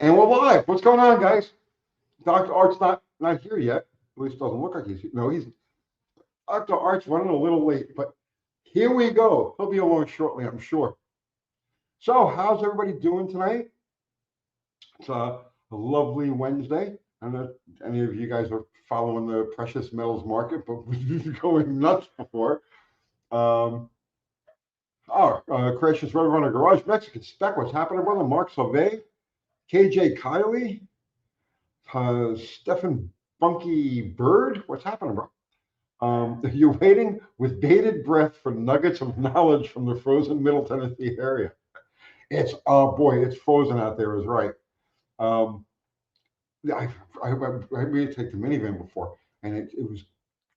And we're live. What's going on, guys? Dr. Art's not here yet. At least doesn't look like he's here. No, he's Dr. Art's running a little late, but here we go. He'll be along shortly, I'm sure. So, how's everybody doing tonight? It's a lovely Wednesday. I don't know if any of you guys are following the precious metals market, but we've been going nuts before. Gracious Red Runner Garage, Mexican Spec, what's happening, brother? Mark Sauvé, KJ Kiley, Stephen Bunky Bird, what's happening, bro? You're waiting with bated breath for nuggets of knowledge from the frozen Middle Tennessee area. It's, oh boy, it's frozen out there, is right. I really take the minivan before, and it was,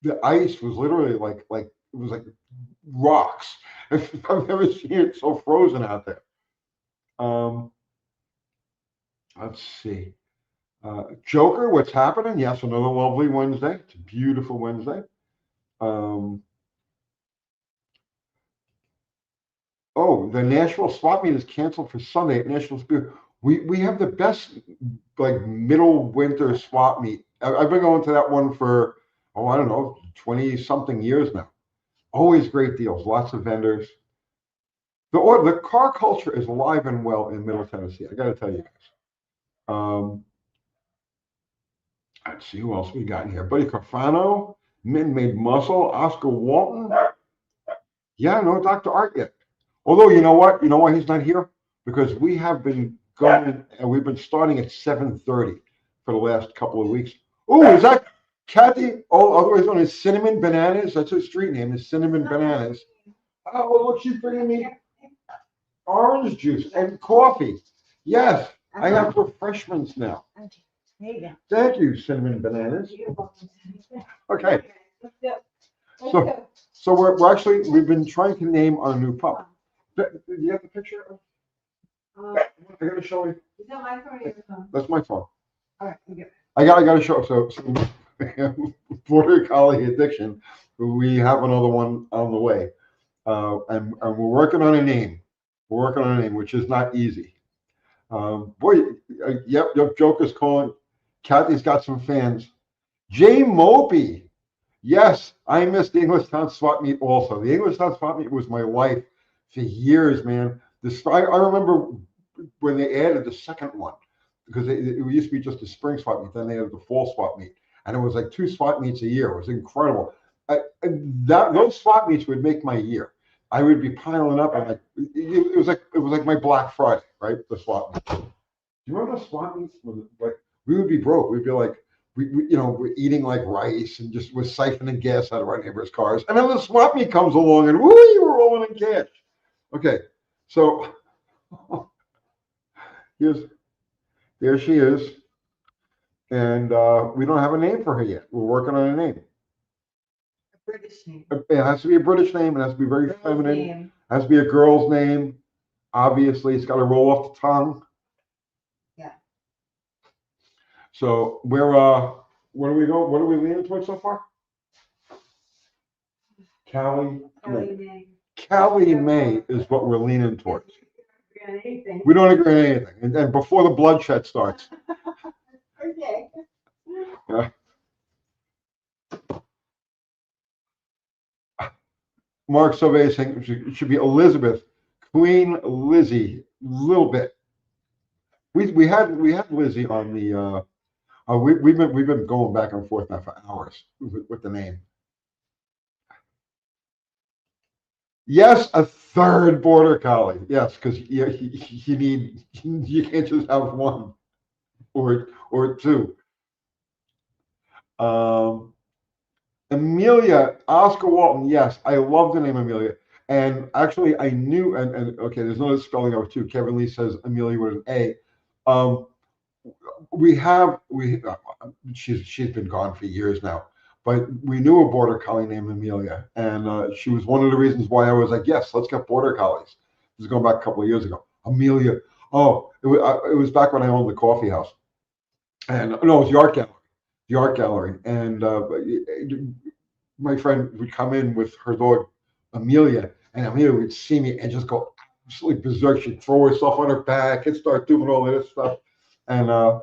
the ice was literally like it was like rocks. I've never seen it so frozen out there. Let's see. Joker, what's happening? Yes, another lovely Wednesday. It's a beautiful Wednesday. Oh, the Nashville swap meet is canceled for Sunday at Nashville Spear. We have the best like middle winter swap meet. I've been going to that one for, oh, I don't know, 20 something years now. Always great deals, lots of vendors. The car culture is alive and well in Middle Tennessee. I got to tell you guys. Let's see who else we got in here. Buddy Carfano, Min Made Muscle, Oscar Walton. Yeah, no Dr. Art yet. Although, you know what? You know why he's not here? Because we have been going, and we've been starting at 7:30 for the last couple of weeks. Oh, is that Kathy? Oh, otherwise known as Cinnamon Bananas. That's her street name, is Cinnamon Bananas. Oh, well, look, she's bringing me orange juice and coffee. Yes, I have refreshments now. Thank you, Cinnamon Bananas. Okay. So we're actually, we've been trying to name our new pup. Do you have the picture? I gotta show you. Is that my phone or your phone? That's my phone. All right, okay. I gotta show. So Border Collie addiction. We have another one on the way, and we're working on a name. We're working on a name, which is not easy. Yep, Joker's calling. Kathy's got some fans. Jay Mopey. Yes, I missed the Englishtown swap meet also. The Englishtown swap meet was my life for years, man. I remember when they added the second one, because it used to be just a spring swap meet, then they added the fall swap meet, and it was like 2 swap meets a year. It was incredible. Those swap meets would make my year. I would be piling up, and it was like my Black Friday, right? The swap meet. Do you remember the swap meets? Like, we would be broke. We'd be like, we're eating like rice and just we're siphoning gas out of our neighbors' cars. And then the swap meet comes along and woo, we're rolling in cash. Okay, so there she is. And we don't have a name for her yet. We're working on a name. A British name. It has to be a British name. It has to be very feminine. It has to be a girl's name. Obviously, it's got to roll off the tongue. Yeah. So we're what are we leaning towards so far? Callie May is what we're leaning towards. We don't agree on anything. And before the bloodshed starts. Okay. Yeah. Mark Sauvé is saying it should be Elizabeth, Queen Lizzie, a little bit. We had Lizzie on the we've been going back and forth now for hours with the name. Yes, a third border collie. Yes, because you can't just have one or two. Amelia, Oscar Walton. Yes, I love the name Amelia. And actually, I knew, and okay, there's no spelling of it too. Kevin Lee says Amelia with an A. She's been gone for years now, but we knew a border collie named Amelia, and she was one of the reasons why I was like, yes, let's get border collies. This is going back a couple of years ago. Amelia. Oh, it was back when I owned the coffee house, and no, it was the art gallery, and my friend would come in with her dog Amelia, and Amelia would see me and just go absolutely berserk. She'd throw herself on her back and start doing all this stuff. And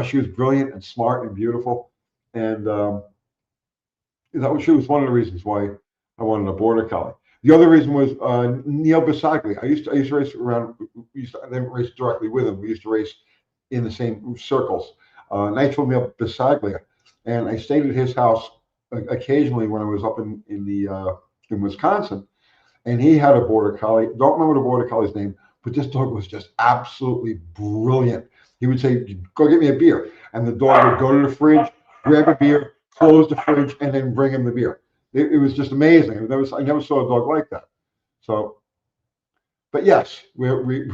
she was brilliant and smart and beautiful. And she was one of the reasons why I wanted a border collie. The other reason was Neil Bisagli. I used to race around. I didn't race directly with him. We used to race in the same circles. Nitro Neil Bisaglia, and I stayed at his house occasionally when I was up in Wisconsin. And he had a border collie. Don't remember the border collie's name, but this dog was just absolutely brilliant. He would say, "Go get me a beer," and the dog would go to the fridge, grab a beer, close the fridge, and then bring him the beer. It was just amazing. I never saw a dog like that. So, but yes, we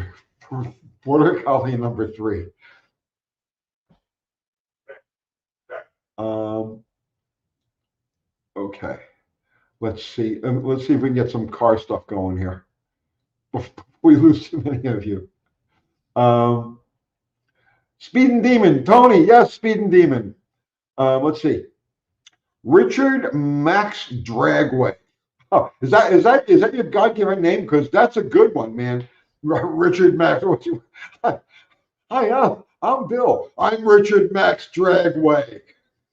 border collie number 3. Okay, let's see. Let's see if we can get some car stuff going here before we lose too many of you. Speed and Demon, Tony. Yes, Speed and Demon. Let's see. Richard Max Dragway. Oh, is that your God-given name? Because that's a good one, man. Richard Max. Hi, I'm Bill. I'm Richard Max Dragway.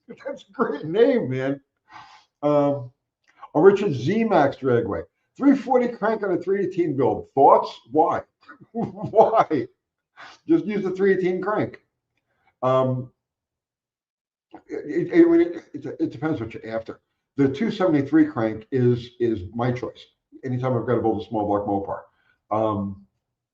That's a great name, man. Or Richard Z Max Dragway. 340 crank on a 318 build. Thoughts? Why? Why? Just use the 318 crank. It depends what you're after. The 273 crank is my choice. Anytime I've got to build a small block Mopar.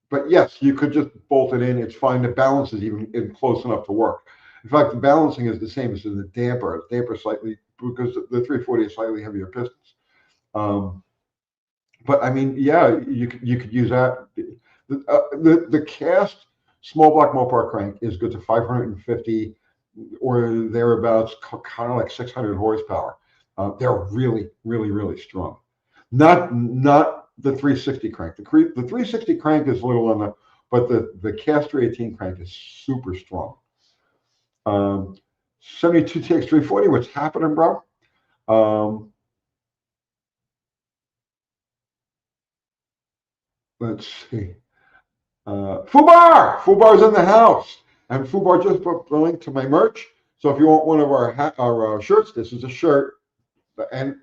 But yes, you could just bolt it in. It's fine. The balance is even close enough to work. In fact, the balancing is the same as in the damper. The damper slightly, because the 340 is slightly heavier pistons. But I mean, yeah, you could use that. The cast small block Mopar crank is good to 550 or thereabouts, kind of like 600 horsepower. They're really, really, really strong. Not the 360 crank. The 360 crank is a little on the, but the cast 318 crank is super strong. 72 TX 340. What's happening, bro? Let's see. Fubar's in the house, and Fubar just put the link to my merch. So if you want one of our shirts, this is a shirt, and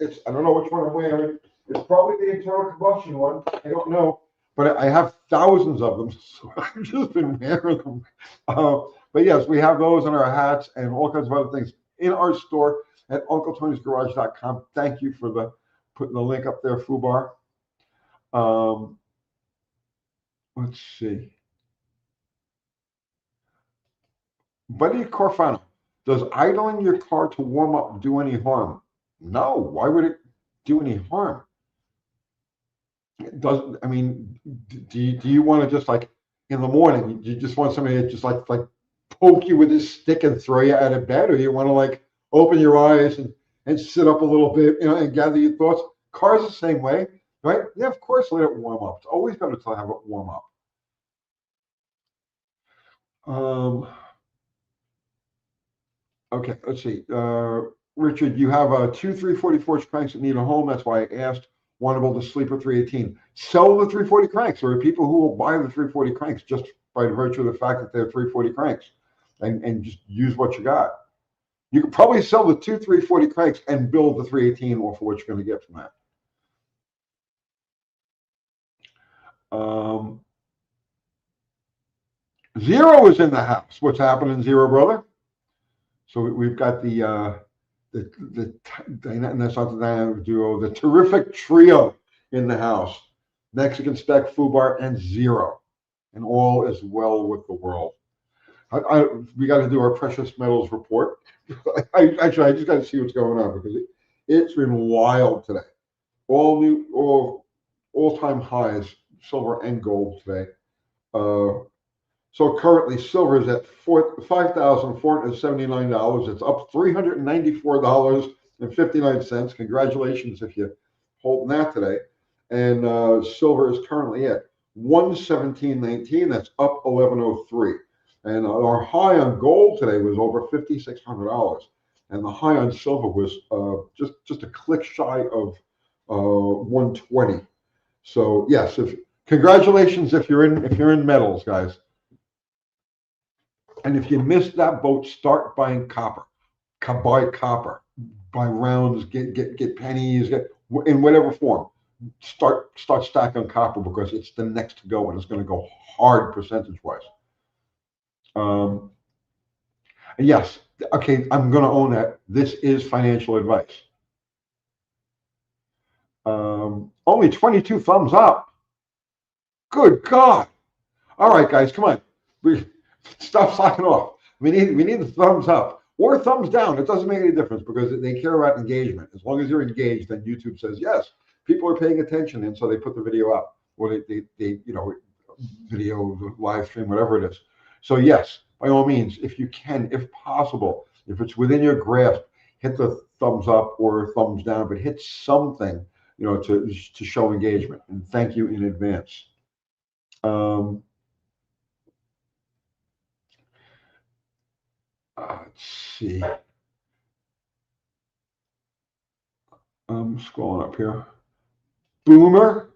I don't know which one I'm wearing. It's probably the internal combustion one. I don't know, but I have thousands of them, so I've just been wearing them. But yes, we have those in our hats and all kinds of other things in our store at UncleTony'sGarage.com. Thank you for putting the link up there, Fubar. Let's see. Buddy Corfano, does idling your car to warm up do any harm? No. Why would it do any harm? It doesn't. I mean, do you want to just like in the morning? You just want somebody to just like poke you with his stick and throw you out of bed, or you want to like open your eyes and sit up a little bit, and gather your thoughts? Cars the same way, right? Yeah, of course, let it warm up. It's always better to have it warm up. Okay, let's see. Richard, you have 2 344 cranks that need a home. That's why I asked. Want to build a sleeper 318. Sell the 340 cranks. There are people who will buy the 340 cranks just by virtue of the fact that they're 340 cranks, and just use what you got. You could probably sell the 2 340 cranks and build the 318 off of what you're going to get from that. Zero is in the house. What's happening, Zero, brother? So we've got the terrific trio in the house. Mexican Spec, Fubar, and Zero. And all is well with the world. We got to do our precious metals report. I just got to see what's going on because it's been wild today. All-time highs, silver and gold today. So currently, silver is at $5,479. It's up $394.59. Congratulations if you're holding that today. And silver is currently at $117.19. That's up $11.03. And our high on gold today was over $5,600. And the high on silver was just a click shy of 120. So yes, congratulations if you're in metals, guys. And if you miss that boat, start buying copper. Buy copper, buy rounds, get pennies, get in whatever form. Start stacking copper because it's the next to go and it's going to go hard percentage wise. Um, yes, okay, I'm going to own that. This is financial advice. Only 22 thumbs up. Good God. All right, guys, come on. Stop slacking off. We need the thumbs up or thumbs down. It doesn't make any difference because they care about engagement. As long as you're engaged, then YouTube says yes, people are paying attention, and so they put the video up or they video live stream, whatever it is. So yes, by all means, if you can, if possible, if it's within your grasp, hit the thumbs up or thumbs down, but hit something to show engagement. And thank you in advance. Let's see. I'm scrolling up here. Boomer.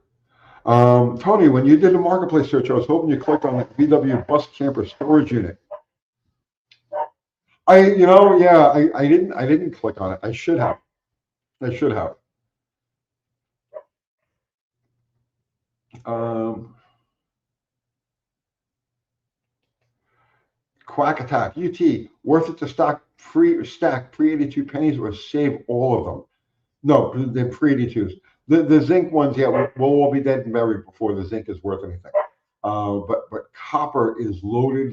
Tony, when you did the marketplace search, I was hoping you clicked on the VW bus camper storage unit. I didn't click on it. I should have. Quack Attack, UT, worth it to stack pre-82 pennies or save all of them? No, the pre-82s. The zinc ones, yeah, we'll all be dead and buried before the zinc is worth anything. But copper is loaded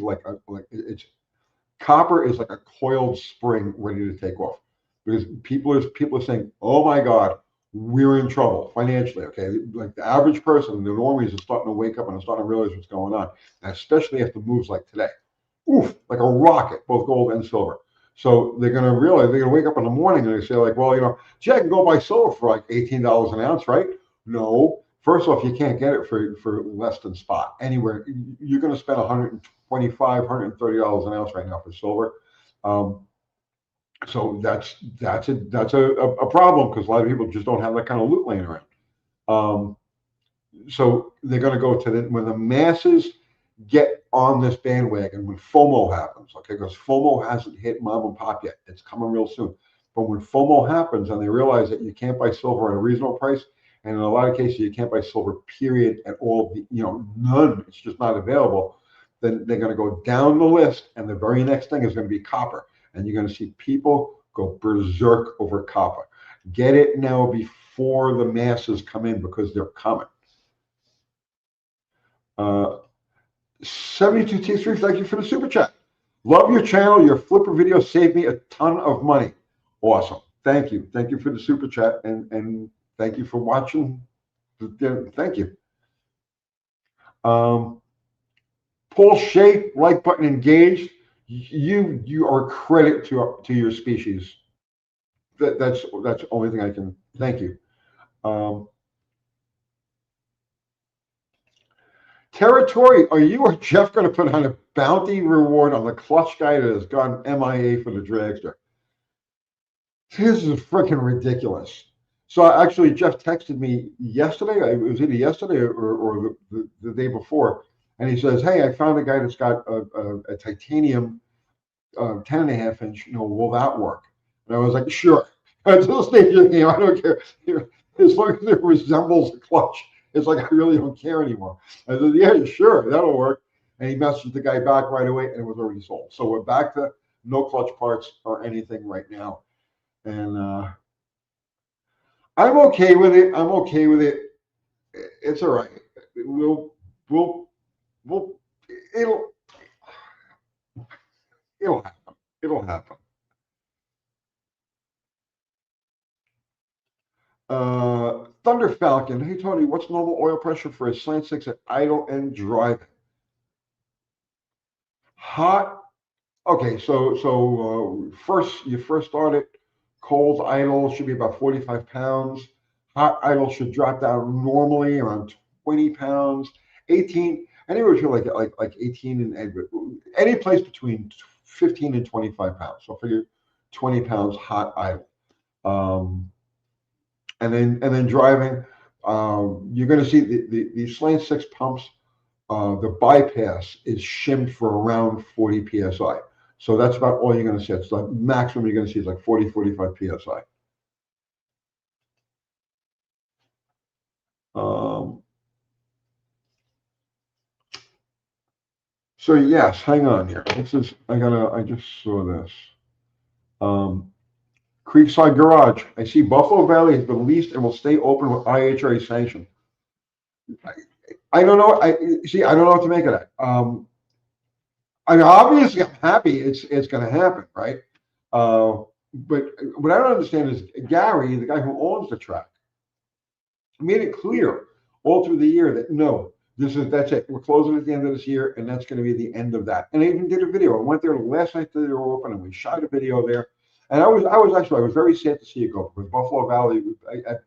copper is like a coiled spring ready to take off because people are saying, oh my God, we're in trouble financially. Okay, like the average person, the normies are starting to wake up and are starting to realize what's going on, and especially after moves like today. Oof, like a rocket, both gold and silver. So they're going to realize they're going to wake up in the morning and they say like, well, gee, I can go buy silver for like $18 an ounce, right? No. First off, you can't get it for less than spot anywhere. You're going to spend $125, $130 an ounce right now for silver. So that's a problem because a lot of people just don't have that kind of loot laying around. So they're going to go to when the masses get on this bandwagon, when FOMO happens, okay, because FOMO hasn't hit mom and pop yet. It's coming real soon. But when FOMO happens and they realize that you can't buy silver at a reasonable price, and in a lot of cases you can't buy silver, period, at all, none, it's just not available, then they're going to go down the list, and the very next thing is going to be copper. And you're going to see people go berserk over copper. Get it now before the masses come in because they're coming. 72T3, thank you for the super chat. Love your channel. Your flipper video saved me a ton of money. Awesome. Thank you. Thank you for the super chat and thank you for watching. Thank you. Paul Shea, like button engaged. You are a credit to your species. That's the only thing I can. Thank you. Territory, are you or Jeff going to put on a bounty reward on the clutch guy that has gone MIA for the dragster? This is freaking ridiculous. So actually, Jeff texted me yesterday. It was either yesterday or the day before, and he says, "Hey, I found a guy that's got a titanium 10.5 inch. Will that work?" And I was like, "Sure." Until the stage of the game, I don't care. As long as it resembles a clutch. It's like, I really don't care anymore. I said, yeah, sure, that'll work. And he messaged the guy back right away, and it was already sold. So we're back to no clutch parts or anything right now. And I'm okay with it. It's all right. It'll happen. It'll happen. Thunder Falcon. Hey, Tony, what's normal oil pressure for a Slant 6 at idle and driving? Hot. Okay, so you first start it. Cold idle should be about 45 pounds. Hot idle should drop down normally around 20 pounds. 18, anywhere between like 18 and any place between 15 and 25 pounds. So figure 20 pounds hot idle. And then driving, you're going to see the Slant 6 pumps the bypass is shimmed for around 40 psi. So that's about all you're going to see. It's like maximum you're going to see is like 40, 45 psi. So yes, hang on here. This is I just saw this. Um, Creekside Garage. I see Buffalo Valley has been leased and will stay open with IHRA sanction. I don't know. I don't know what to make of that. I mean, obviously, I'm happy it's going to happen, right? But what I don't understand is Gary, the guy who owns the track, made it clear all through the year that no, that's it. We're closing at the end of this year, and that's going to be the end of that. And I even did a video. I went there the last night that they were open, and we shot a video there. And I was very sad to see it go because Buffalo Valley,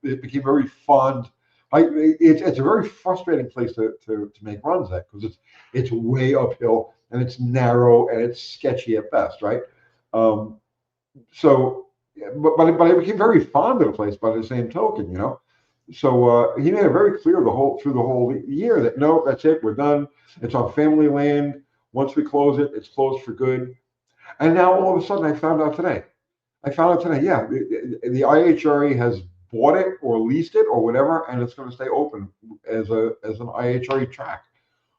it became very fond. It's a very frustrating place to make runs at because it's way uphill and it's narrow and it's sketchy at best, right? Um, so, but I became very fond of the place by the same token, you know. So he made it very clear through the whole year that no, that's it, we're done. It's on family land. Once we close it, it's closed for good. And now all of a sudden, I found out today. Yeah, the IHRA has bought it or leased it or whatever, and it's going to stay open as an IHRA track,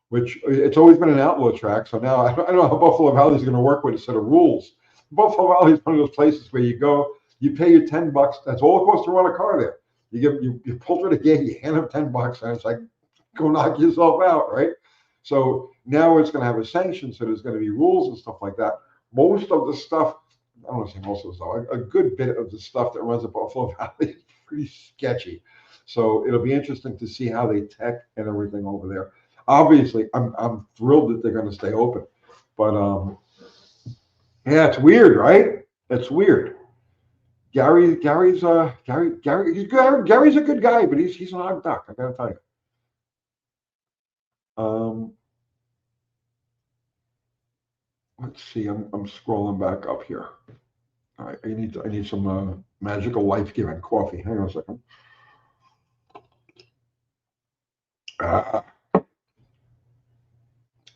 which it's always been an outlaw track. So now I don't know how Buffalo Valley is going to work with a set of rules. Buffalo Valley is one of those places where you go, you pay your $10. That's all it costs to run a car there. You pull through the gate, you hand them $10, and it's like, go knock yourself out, right? So now it's going to have a sanction, so there's going to be rules and stuff like that. Most of the stuff, I don't want to say most of the stuff, a good bit of the stuff that runs at Buffalo Valley is pretty sketchy. So it'll be interesting to see how they tech and everything over there. Obviously, I'm thrilled that they're going to stay open, but yeah, it's weird, right? It's weird. Gary's he's good. Gary's a good guy, but he's an odd duck. I gotta tell you. Let's see. I'm scrolling back up here. All right, I need some magical life-giving coffee. Hang on a second.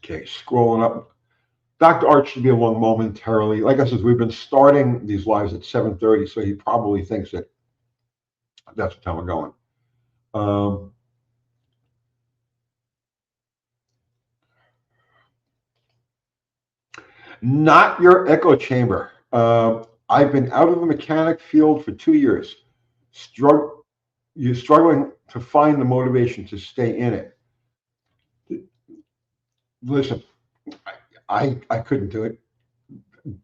Okay, scrolling up. Dr. Art should be along momentarily. Like I said, we've been starting these lives at 7:30, so he probably thinks that that's what time we're going. Not your echo chamber. I've been out of the mechanic field for 2 years. You're struggling to find the motivation to stay in it. Listen, I couldn't do it.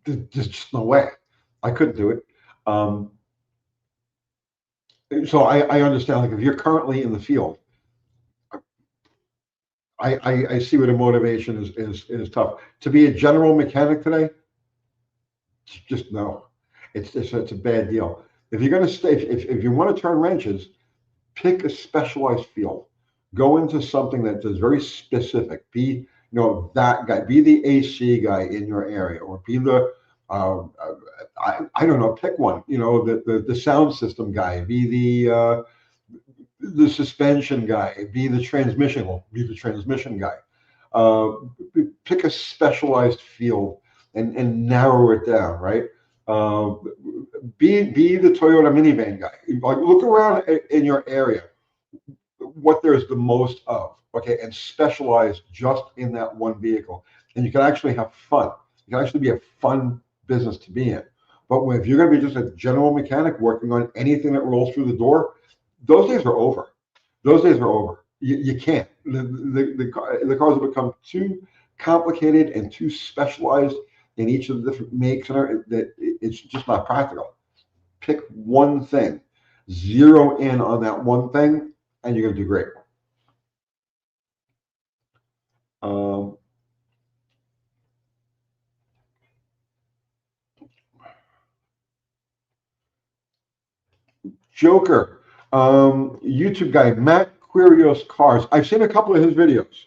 There's just no way. I couldn't do it. So I understand. Like if you're currently in the field, I see where the motivation is tough. To be a general mechanic today, just no. It's a bad deal. If you're going to stay, if you want to turn wrenches, pick a specialized field. Go into something that is very specific. Be that guy. Be the AC guy in your area, or be the I don't know. Pick one. The sound system guy. Be the suspension guy. Be the transmission. Well, be the transmission guy. Uh, Pick a specialized field and narrow it down. Right. Uh, be the Toyota minivan guy. Like look around in your area what there's the most of, okay, and specialize just in that one vehicle. And you can actually have fun. You can actually be a fun business to be in. But if you're going to be just a general mechanic working on anything that rolls through the door, those days are over. Those days are over. You can't. The cars have become too complicated and too specialized in each of the different makes and that it's just not practical. Pick one thing, zero in on that one thing, and you're going to do great. Um, Joker, YouTube guy, Matt Quirios Cars. I've seen a couple of his videos.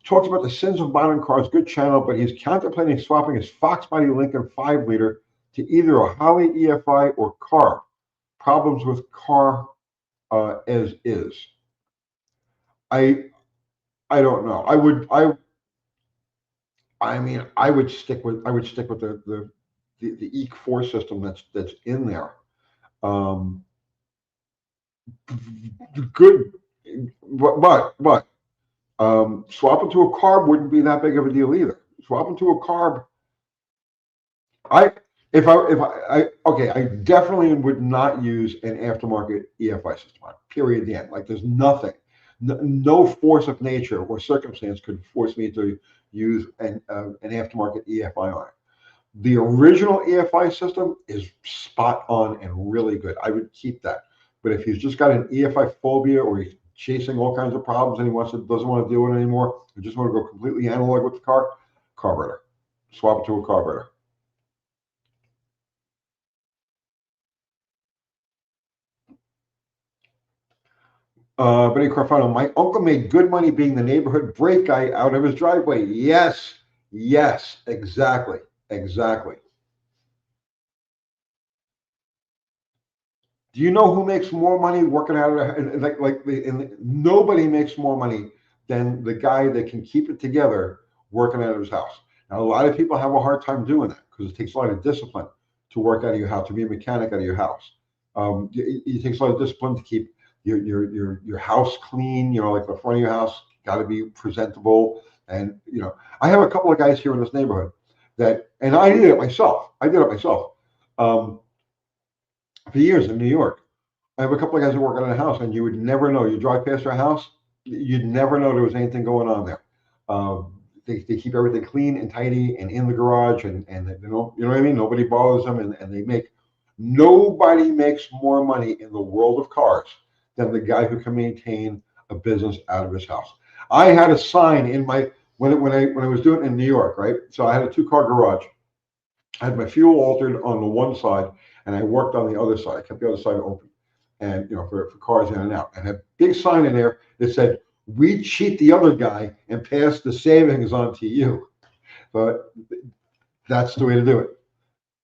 Talks about the sins of modern cars, good channel, but he's contemplating swapping his Fox Body Lincoln 5-liter to either a Holly EFI or car. Problems with car as is. I I don't know. I mean, I would stick with the EQ4 system that's in there. Um, good, but swapping to a carb wouldn't be that big of a deal either. Swapping to a carb, I okay, I definitely would not use an aftermarket EFI system. Period. The end. Like there's nothing, no force of nature or circumstance could force me to use an aftermarket EFI on it. The original EFI system is spot on and really good. I would keep that. But if he's just got an EFI phobia or he's chasing all kinds of problems and doesn't want to deal with it anymore, or just want to go completely analog with the car, carburetor. Swap it to a carburetor. Benny Carfano, my uncle made good money being the neighborhood brake guy out of his driveway. Yes, yes, exactly, exactly. Do you know who makes more money working out of nobody makes more money than the guy that can keep it together working out of his house. Now, a lot of people have a hard time doing that because it takes a lot of discipline to work out of your house, to be a mechanic out of your house. It takes a lot of discipline to keep your house clean. You know, like the front of your house got to be presentable. And I have a couple of guys here in this neighborhood and I did it myself. Um, for years in New York. I have a couple of guys that work on a house, and you would never know. You drive past their house, you'd never know there was anything going on there. They keep everything clean and tidy and in the garage, and they don't, you know what I mean? Nobody bothers them, and nobody makes more money in the world of cars than the guy who can maintain a business out of his house. I had a sign in my when I was doing it in New York, right? So I had a 2-car garage. I had my fuel altered on the one side, and I worked on the other side. I kept the other side open, and for cars in and out. And a big sign in there that said, "We cheat the other guy and pass the savings on to you." But that's the way to do it.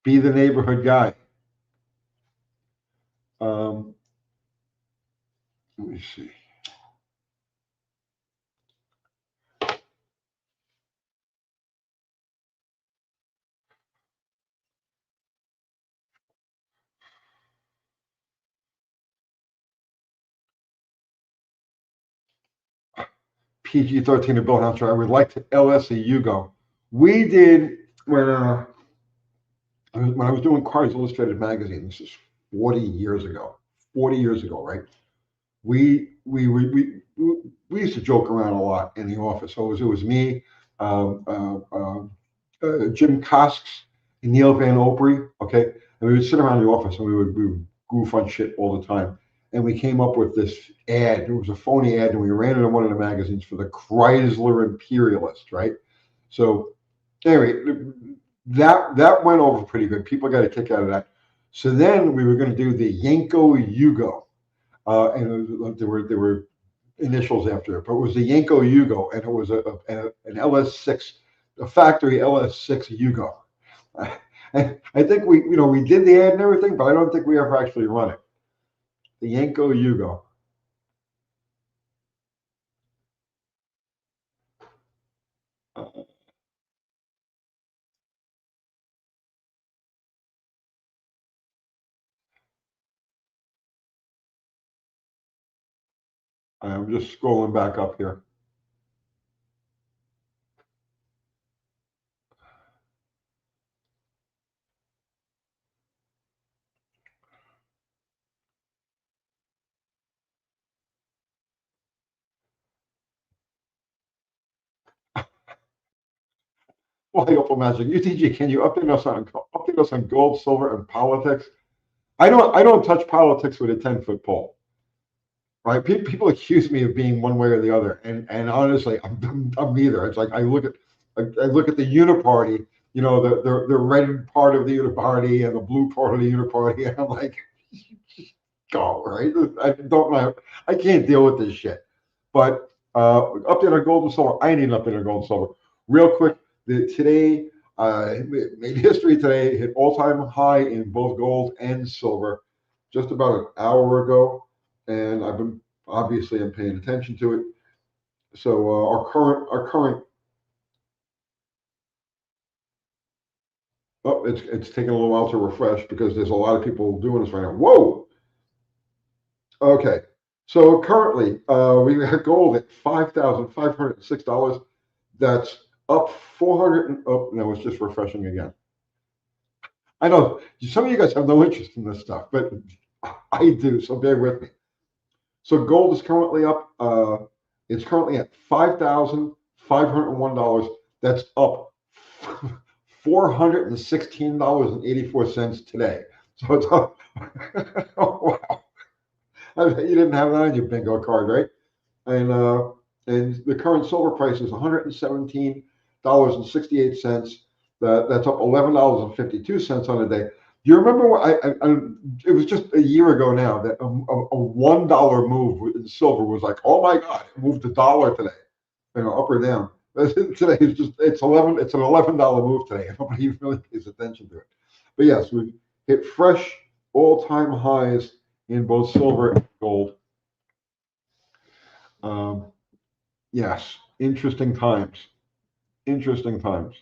Be the neighborhood guy. Um, Let me see. PG-13 to Bill Hunter. I would like to LS a Yugo. We did when I was doing Cars Illustrated magazine. This is 40 years ago. 40 years ago, right? We used to joke around a lot in the office. So it was me, um, Jim Cosks, and Neil Van Opry. Okay, and we would sit around the office and we would goof on shit all the time. And we came up with this ad. It was a phony ad, and we ran it in one of the magazines for the Chrysler Imperialist, right? So anyway, that went over pretty good. People got a kick out of that. So then we were going to do the Yenko Yugo, and there were initials after it, but it was the Yenko Yugo, and it was an LS6, a factory LS6 Yugo. And I think we did the ad and everything, but I don't think we ever actually run it. The Yenko Yugo. I'm just scrolling back up here. Well, Opal Magic, UTG, can you update us on gold, silver, and politics? I don't touch politics with a 10-foot pole. Right? People accuse me of being one way or the other, and honestly, I'm neither. It's like I look at the uniparty, the red part of the uniparty and the blue part of the uniparty, and I'm like, go right. I don't know. I can't deal with this shit. But update on gold and silver. I need an update on gold and silver. Real quick, today made history today. Hit all-time high in both gold and silver just about an hour ago, and I'm paying attention to it. So our current. Oh, it's taking a little while to refresh because there's a lot of people doing this right now. Whoa. Okay. So currently, we got gold at $5,506. That's up 400. Oh, no, it's just refreshing again. I know some of you guys have no interest in this stuff, but I do. So bear with me. So gold is currently up. It's currently at $5,501. That's up $416.84 today. So it's up. Oh, wow. I bet you didn't have that on your bingo card, right? And the current silver price is $117.68. That's up $11.52 on a day. Do you remember what it was just a year ago now that a $1 move in silver was like, oh my God, it moved $1 today, up or down. Today it's an $11 move today. Nobody really pays attention to it. But yes, we've hit fresh all-time highs in both silver and gold. Um, Yes, interesting times. Interesting times.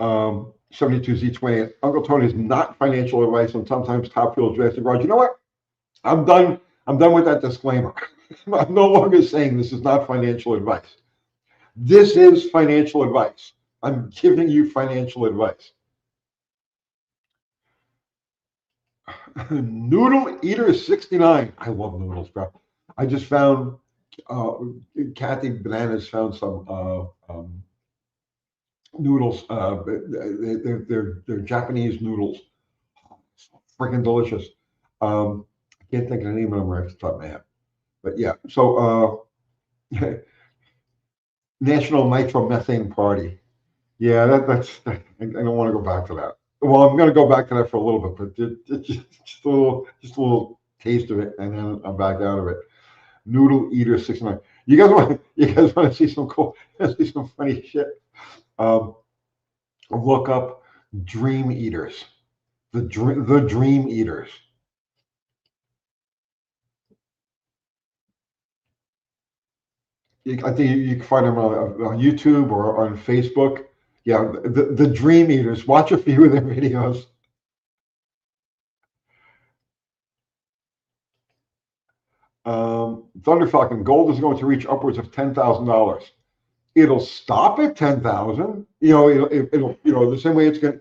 72Z20. Uncle Tony is not financial advice, and sometimes Top Fuel drastic rods. You know what? I'm done. I'm done with that disclaimer. I'm no longer saying this is not financial advice. This is financial advice. I'm giving you financial advice. Noodle Eater 69. I love noodles, bro. I just found uh, Kathy Bananas found some noodles. They're Japanese noodles. Freaking delicious. I can't think of the name of them right off the top of my head. But yeah, so National Nitromethane Party. Yeah, I don't want to go back to that. Well, I'm going to go back to that for a little bit, but just a little taste of it, and then I'm back out of it. Noodle Eater 69. You guys want to see some cool, see some funny shit? Um, Look up Dream Eaters. The Dream Eaters. I think you can find them on YouTube or on Facebook. Yeah, the Dream Eaters. Watch a few of their videos. Thunder Falcon Gold is going to reach upwards of $10,000. It'll stop at 10,000. It'll the same way it's going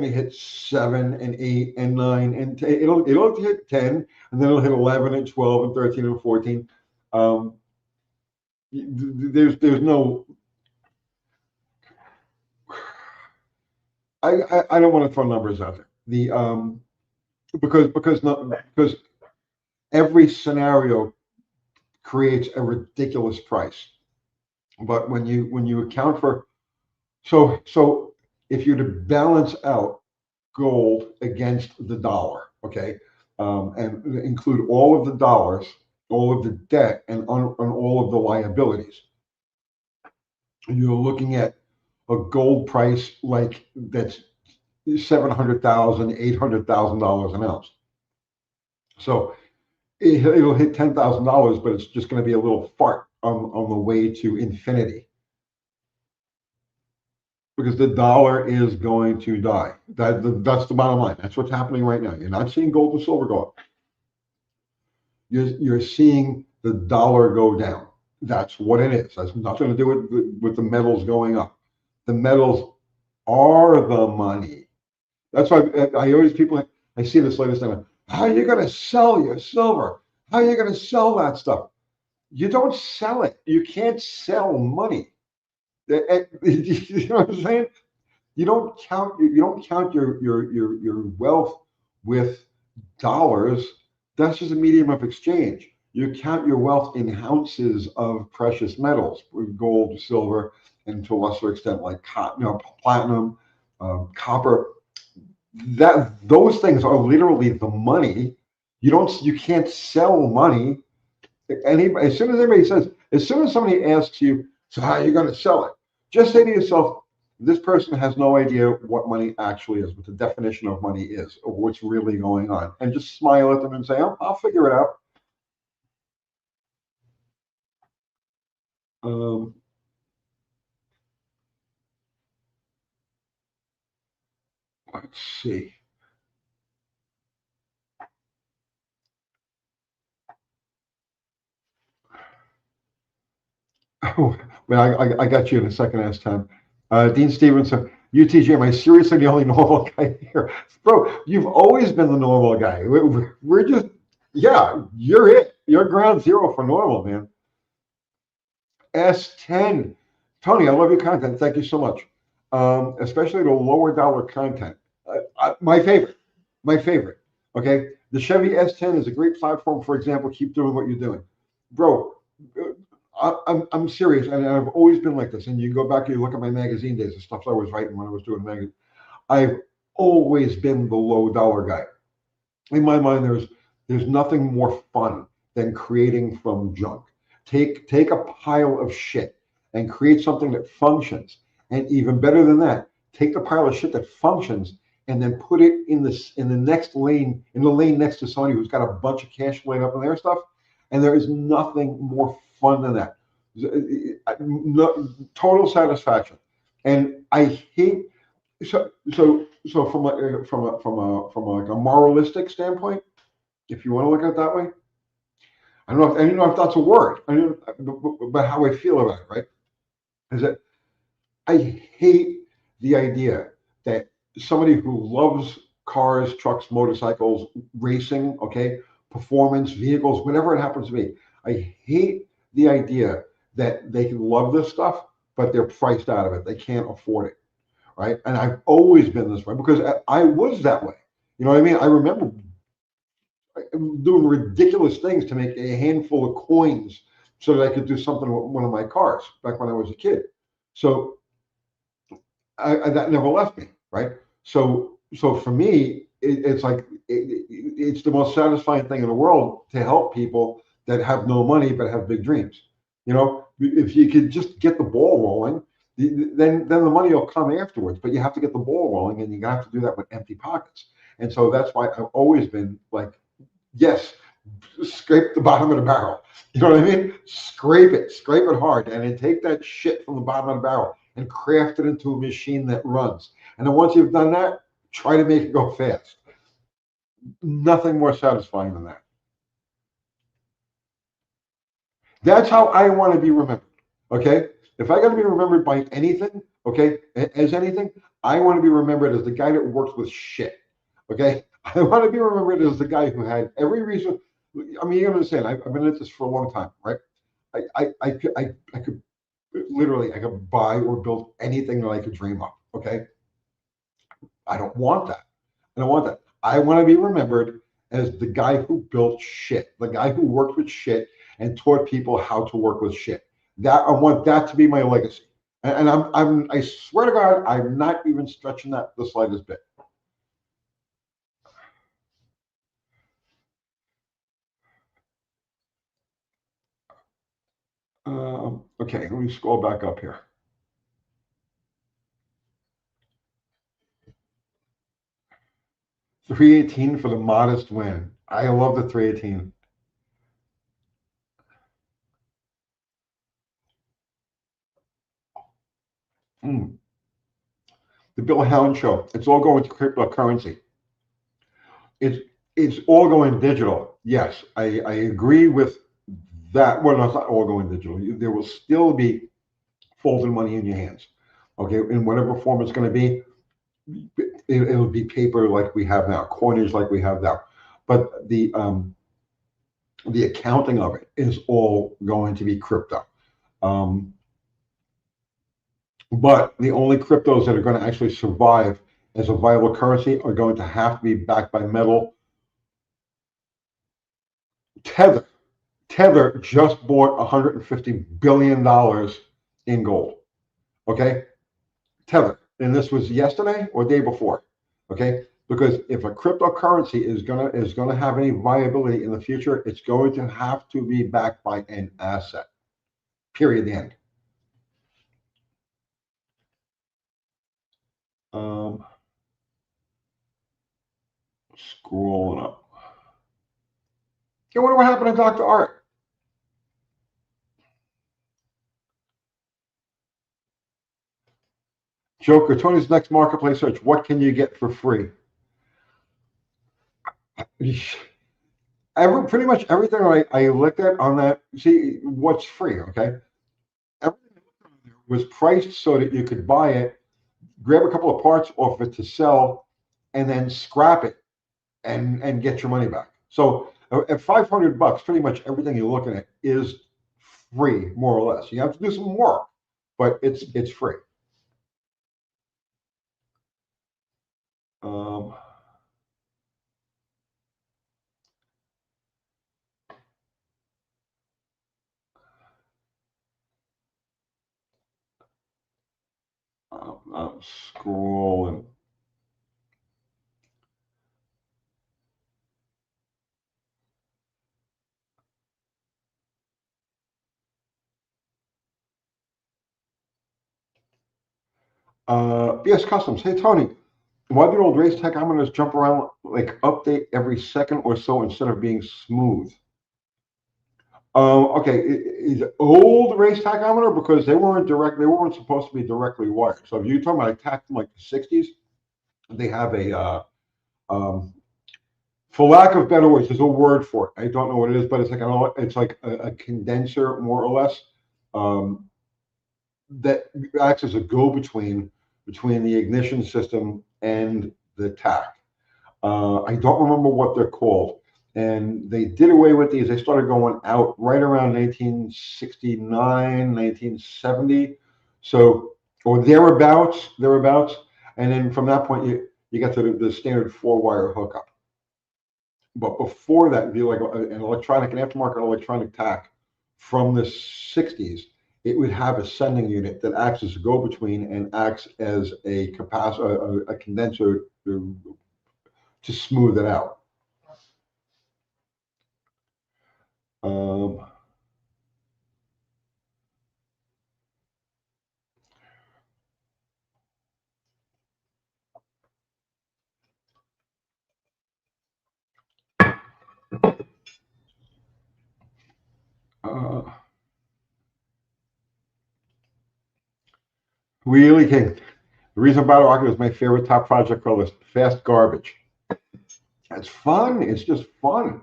to hit 7 and 8 and 9 and 10. It'll hit 10, and then it'll hit 11 and 12 and 13 and 14. Um, there's no. I don't want to throw numbers out there. Because every scenario creates a ridiculous price. But when you account for so if you're to balance out gold against the dollar, okay, and include all of the dollars, all of the debt, and on all of the liabilities, you're looking at a gold price like that's $700,000, $800,000 an ounce. So it'll hit $10,000, but it's just going to be a little fart on the way to infinity because the dollar is going to die. That's the bottom line. That's what's happening right now. You're not seeing gold and silver go up. You're seeing the dollar go down. That's what it is. That's nothing to do with the metals going up. The metals are the money. That's why I see this latest thing. How are you going to sell your silver? How are you going to sell that stuff? You don't sell it. You can't sell money. You know what I'm saying? You don't count your wealth with dollars. That's just a medium of exchange. You count your wealth in ounces of precious metals, gold, silver, and to a lesser extent like platinum, copper. Those things are literally the money. You can't sell money. As soon as anybody says, As soon as somebody asks you, so how are you going to sell it? Just say to yourself, this person has no idea what money actually is, what the definition of money is, or what's really going on. And just smile at them and say, I'll figure it out. Um, let's see. Oh, well, I got you in a second, S10. Dean Stevenson, UTG, am I seriously the only normal guy here? Bro, you've always been the normal guy. We're just, yeah, you're it. You're ground zero for normal, man. S10. Tony, I love your content. Thank you so much. Especially the lower dollar content. My favorite. My favorite. Okay. The Chevy S10 is a great platform. For example, keep doing what you're doing. Bro, I'm serious. And I've always been like this. And you go back and you look at my magazine days, the stuff I was writing when I was doing magazine. I've always been the low dollar guy. In my mind, there's nothing more fun than creating from junk. Take a pile of shit and create something that functions. And even better than that, take the pile of shit that functions and then put it in the next lane, in the lane next to somebody who's got a bunch of cash laying up in their stuff. And there is nothing more fun than that. Total satisfaction. And I hate so from like a moralistic standpoint, if you want to look at it that way, I don't know if that's a word. I don't, but how I feel about it, right? Is that I hate the idea that somebody who loves cars, trucks, motorcycles, racing, okay, performance, vehicles, whatever it happens to be, I hate the idea that they can love this stuff, but they're priced out of it. They can't afford it, right? And I've always been this way because I was that way. You know what I mean? I remember doing ridiculous things to make a handful of coins so that I could do something with one of my cars back when I was a kid. So that never left me, right? So for me, it's like it's the most satisfying thing in the world to help people that have no money but have big dreams. You know, if you could just get the ball rolling, then the money will come afterwards. But you have to get the ball rolling, and you have to do that with empty pockets. And so that's why I've always been like, yes, scrape the bottom of the barrel. You know what I mean? Scrape it hard, and then take that shit from the bottom of the barrel and craft it into a machine that runs. And then once you've done that, try to make it go fast. Nothing more satisfying than that. That's how I want to be remembered. Okay? If I got to be remembered by anything, okay, as anything, I want to be remembered as the guy that works with shit. Okay? I want to be remembered as the guy who had every reason. I mean, you understand, I've been at this for a long time, right? I could literally, I could buy or build anything that I could dream of. Okay? I don't want that. I don't want that. I want to be remembered as the guy who built shit, the guy who worked with shit and taught people how to work with shit. That I want that to be my legacy. And I swear to God, I'm not even stretching that the slightest bit. Okay, let me scroll back up here. $318 for the modest win. I love the 318. Mm. The Bill Hound Show. It's all going to cryptocurrency. It's it's all going digital. Yes, I agree with that. Well, no, it's not all going digital. There will still be folded money in your hands. Okay, in whatever form it's going to be, it'll be paper like we have now, coinage like we have now. But the accounting of it is all going to be crypto. Um, but the only cryptos that are going to actually survive as a viable currency are going to have to be backed by metal. Tether. Tether just bought $150 billion in gold. Okay, Tether, and this was yesterday or day before. Okay, because if a cryptocurrency is gonna have any viability in the future, it's going to have to be backed by an asset. Period. The end. Um, Scrolling up. I wonder what happened to Dr. Art. Joker, Tony's next marketplace search. What can you get for free? Pretty much everything I looked at on that. See what's free, okay? Everything was priced so that you could buy it, grab a couple of parts off it to sell, and then scrap it and get your money back. So at $500, pretty much everything you're looking at is free, more or less. You have to do some work, but it's free. Um, I'm scrolling. BS Customs. Hey Tony, why do old race tachometers jump around like update every second or so instead of being smooth? Okay, is old race tachometer because they weren't supposed to be directly wired. So if you're talking about a tach from like the '60s, they have a for lack of better words, there's a word for it. I don't know what it is, but it's like a condenser more or less um, that acts as a go-between between the ignition system and the tach. I don't remember what they're called. And they did away with these. They started going out right around 1969, 1970. So, or thereabouts. And then from that point, you got to the standard 4-wire hookup. But before that, it'd be like an aftermarket electronic tach from the '60s. It would have a sending unit that acts as a go-between and acts as a capacitor, a condenser to smooth it out. Um, uh, Really King. The reason Battle Rocket is my favorite top project color is fast garbage. It's fun. It's just fun.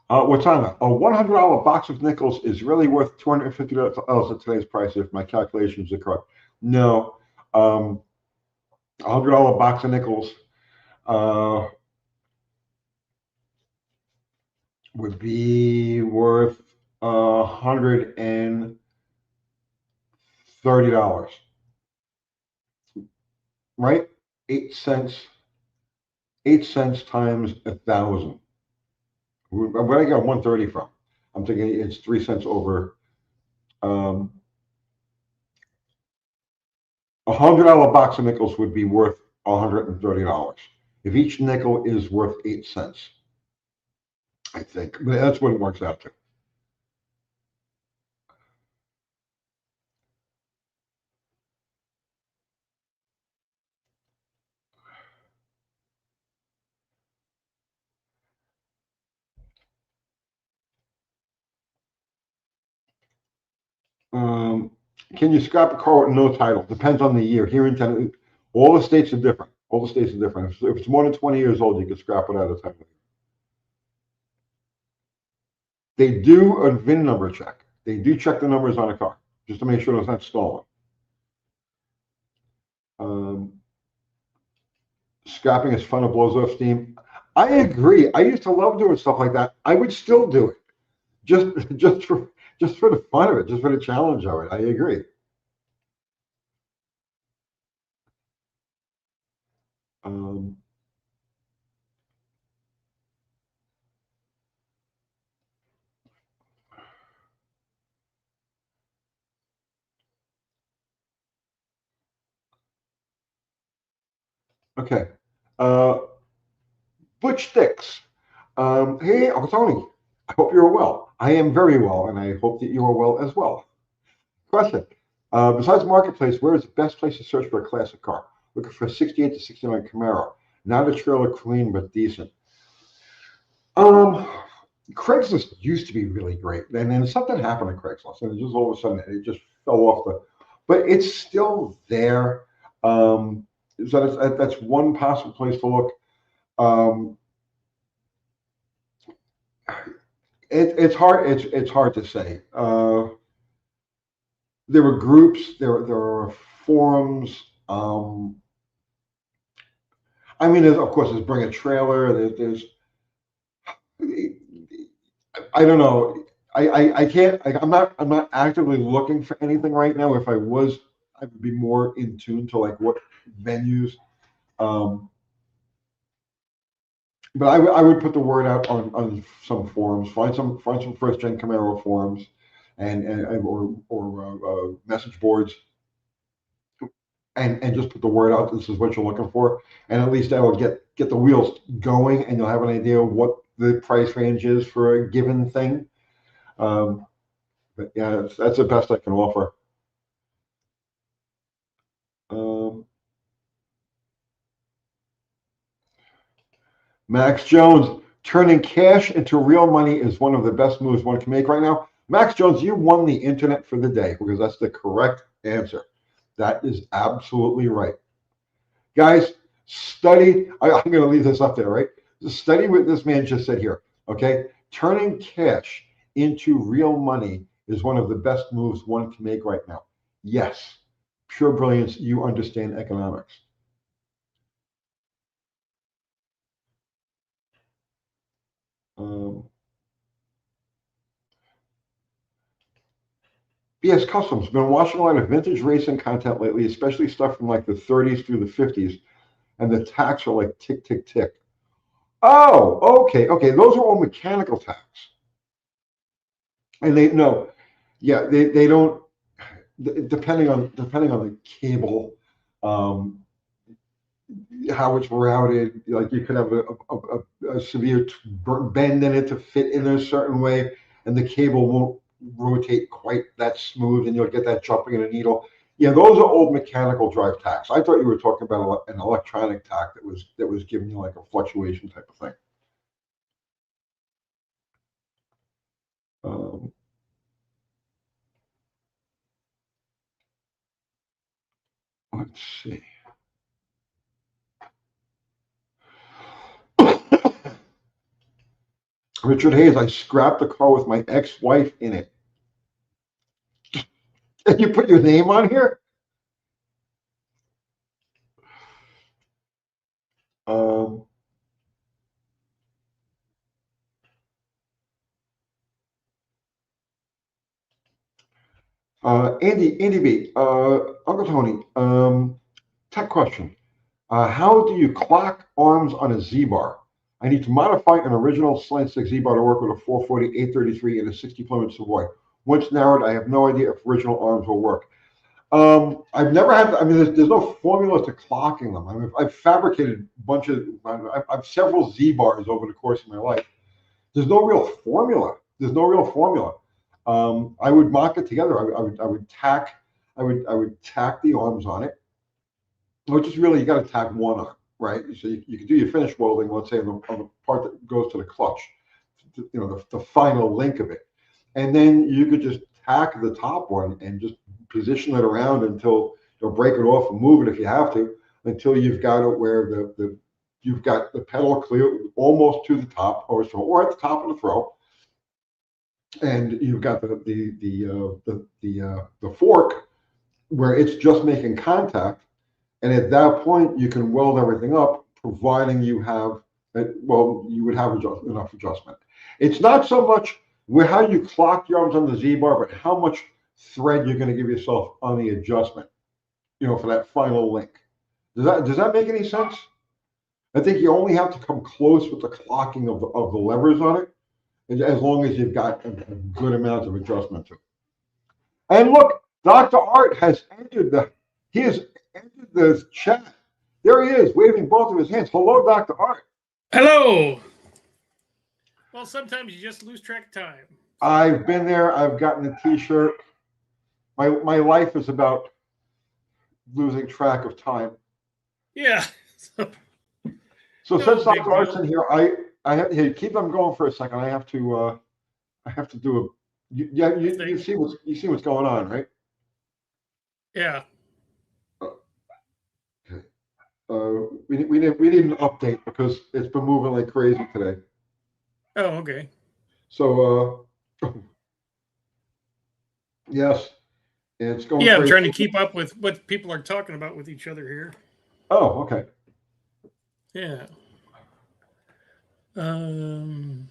What's on that? A $100 box of nickels is really worth $250 at today's price if my calculations are correct. No, $100 box of nickels uh, would be worth $130, right? 8 cents. 8 cents times 1,000. Where I got 130 from? I'm thinking it's 3 cents over. $100 box of nickels would be worth $130 if each nickel is worth 8 cents. I think, but that's what it works out to. Um, can you scrap a car with no title? Depends on the year. Here in Tennessee, all the states are different. All the states are different. If it's more than 20 years old, you can scrap it out of title. They do a VIN number check. They do check the numbers on a car just to make sure it's not stolen. Um, Scrapping is fun. It blows off steam. I agree. I used to love doing stuff like that. I would still do it just just for the fun of it, just for the challenge of it. I agree. Um, okay. Butch Sticks. Hey, Uncle Tony. I hope you're well. I am very well, and I hope that you are well as well. Question. Besides Marketplace, where is the best place to search for a classic car? Looking for a 68 to 69 Camaro. Not a trailer clean, but decent. Um, Craigslist used to be really great, and then something happened to Craigslist, and it just all of a sudden it just fell off the. But it's still there. So that's one possible place to look. Um, it's hard. It's hard to say. There were groups. There were forums. I mean, of course, there's Bring a Trailer. There's I don't know. I can't. I'm not actively looking for anything right now. If I was, I would be more in tune to like what venues. Um, but I would put the word out on some forums. Find some first gen Camaro forums, and or message boards, and just put the word out. This is what you're looking for, and at least that will get the wheels going, and you'll have an idea of what the price range is for a given thing. Um, but yeah, that's the best I can offer. Um, Max Jones, turning cash into real money is one of the best moves one can make right now. Max Jones, you won the internet for the day because that's the correct answer. That is absolutely right. Guys, study. I'm going to leave this up there, right? Study what this man just said here. Okay. Turning cash into real money is one of the best moves one can make right now. Yes. Pure brilliance. You understand economics. Um, BS Customs. Been watching a lot of vintage racing content lately, especially stuff from like the 30s through the 50s, and the tacks are like tick, tick, tick. Oh, okay, okay. Those are all mechanical tacks, and they no, yeah, they don't. Depending on the cable, um, how it's routed. Like you could have a severe bend in it to fit in a certain way, and the cable won't rotate quite that smooth, and you'll get that jumping in a needle. Yeah, those are old mechanical drive tacks. I thought you were talking about an electronic tack that was giving you like a fluctuation type of thing. Um, let's see. Richard Hayes, I scrapped the car with my ex-wife in it. And you put your name on here? Um, Andy B, Uncle Tony, tech question. How do you clock arms on a Z-bar? I need to modify an original slant stick Z-bar to work with a 440, 833, and a 60 Plymouth Savoy. Once narrowed, I have no idea if original arms will work. I've never had, I mean, there's no formula to clocking them. I mean, I've fabricated a bunch of, I've several Z-bars over the course of my life. There's no real formula. There's no real formula. I would mock it together. I would tack, I would tack the arms on it, which is really, you got to tack one on, right? So you can do your finish welding, let's say, on the part that goes to the clutch, you know, the final link of it. And then you could just tack the top one and just position it around until you'll break it off and move it if you have to, until you've got it where you've got the pedal clear almost to the top or at the top of the throw, and you've got the fork where it's just making contact, and at that point you can weld everything up, providing you have well, you would have enough adjustment. It's not so much where how you clock your arms on the Z-bar, but how much thread you're going to give yourself on the adjustment, you know, for that final link. Does that make any sense? I think you only have to come close with the clocking of the levers on it, as long as you've got a good amount of adjustment to it. And look, Dr. Art has entered he has entered the chat. There he is, waving both of his hands. Hello, Dr. Art. Hello. Well, sometimes you just lose track of time. I've been there. I've gotten a T-shirt. My life is about losing track of time. Yeah. So No since big Dr. Art's deal. in here, I have here, keep them going for a second. I have to do a you see what's going on, right? Yeah. Okay. We need an update because it's been moving like crazy today. Oh, okay. So yes, it's going Yeah, I'm crazy. trying to keep up with what people are talking about with each other here. Oh, okay. Yeah. Um.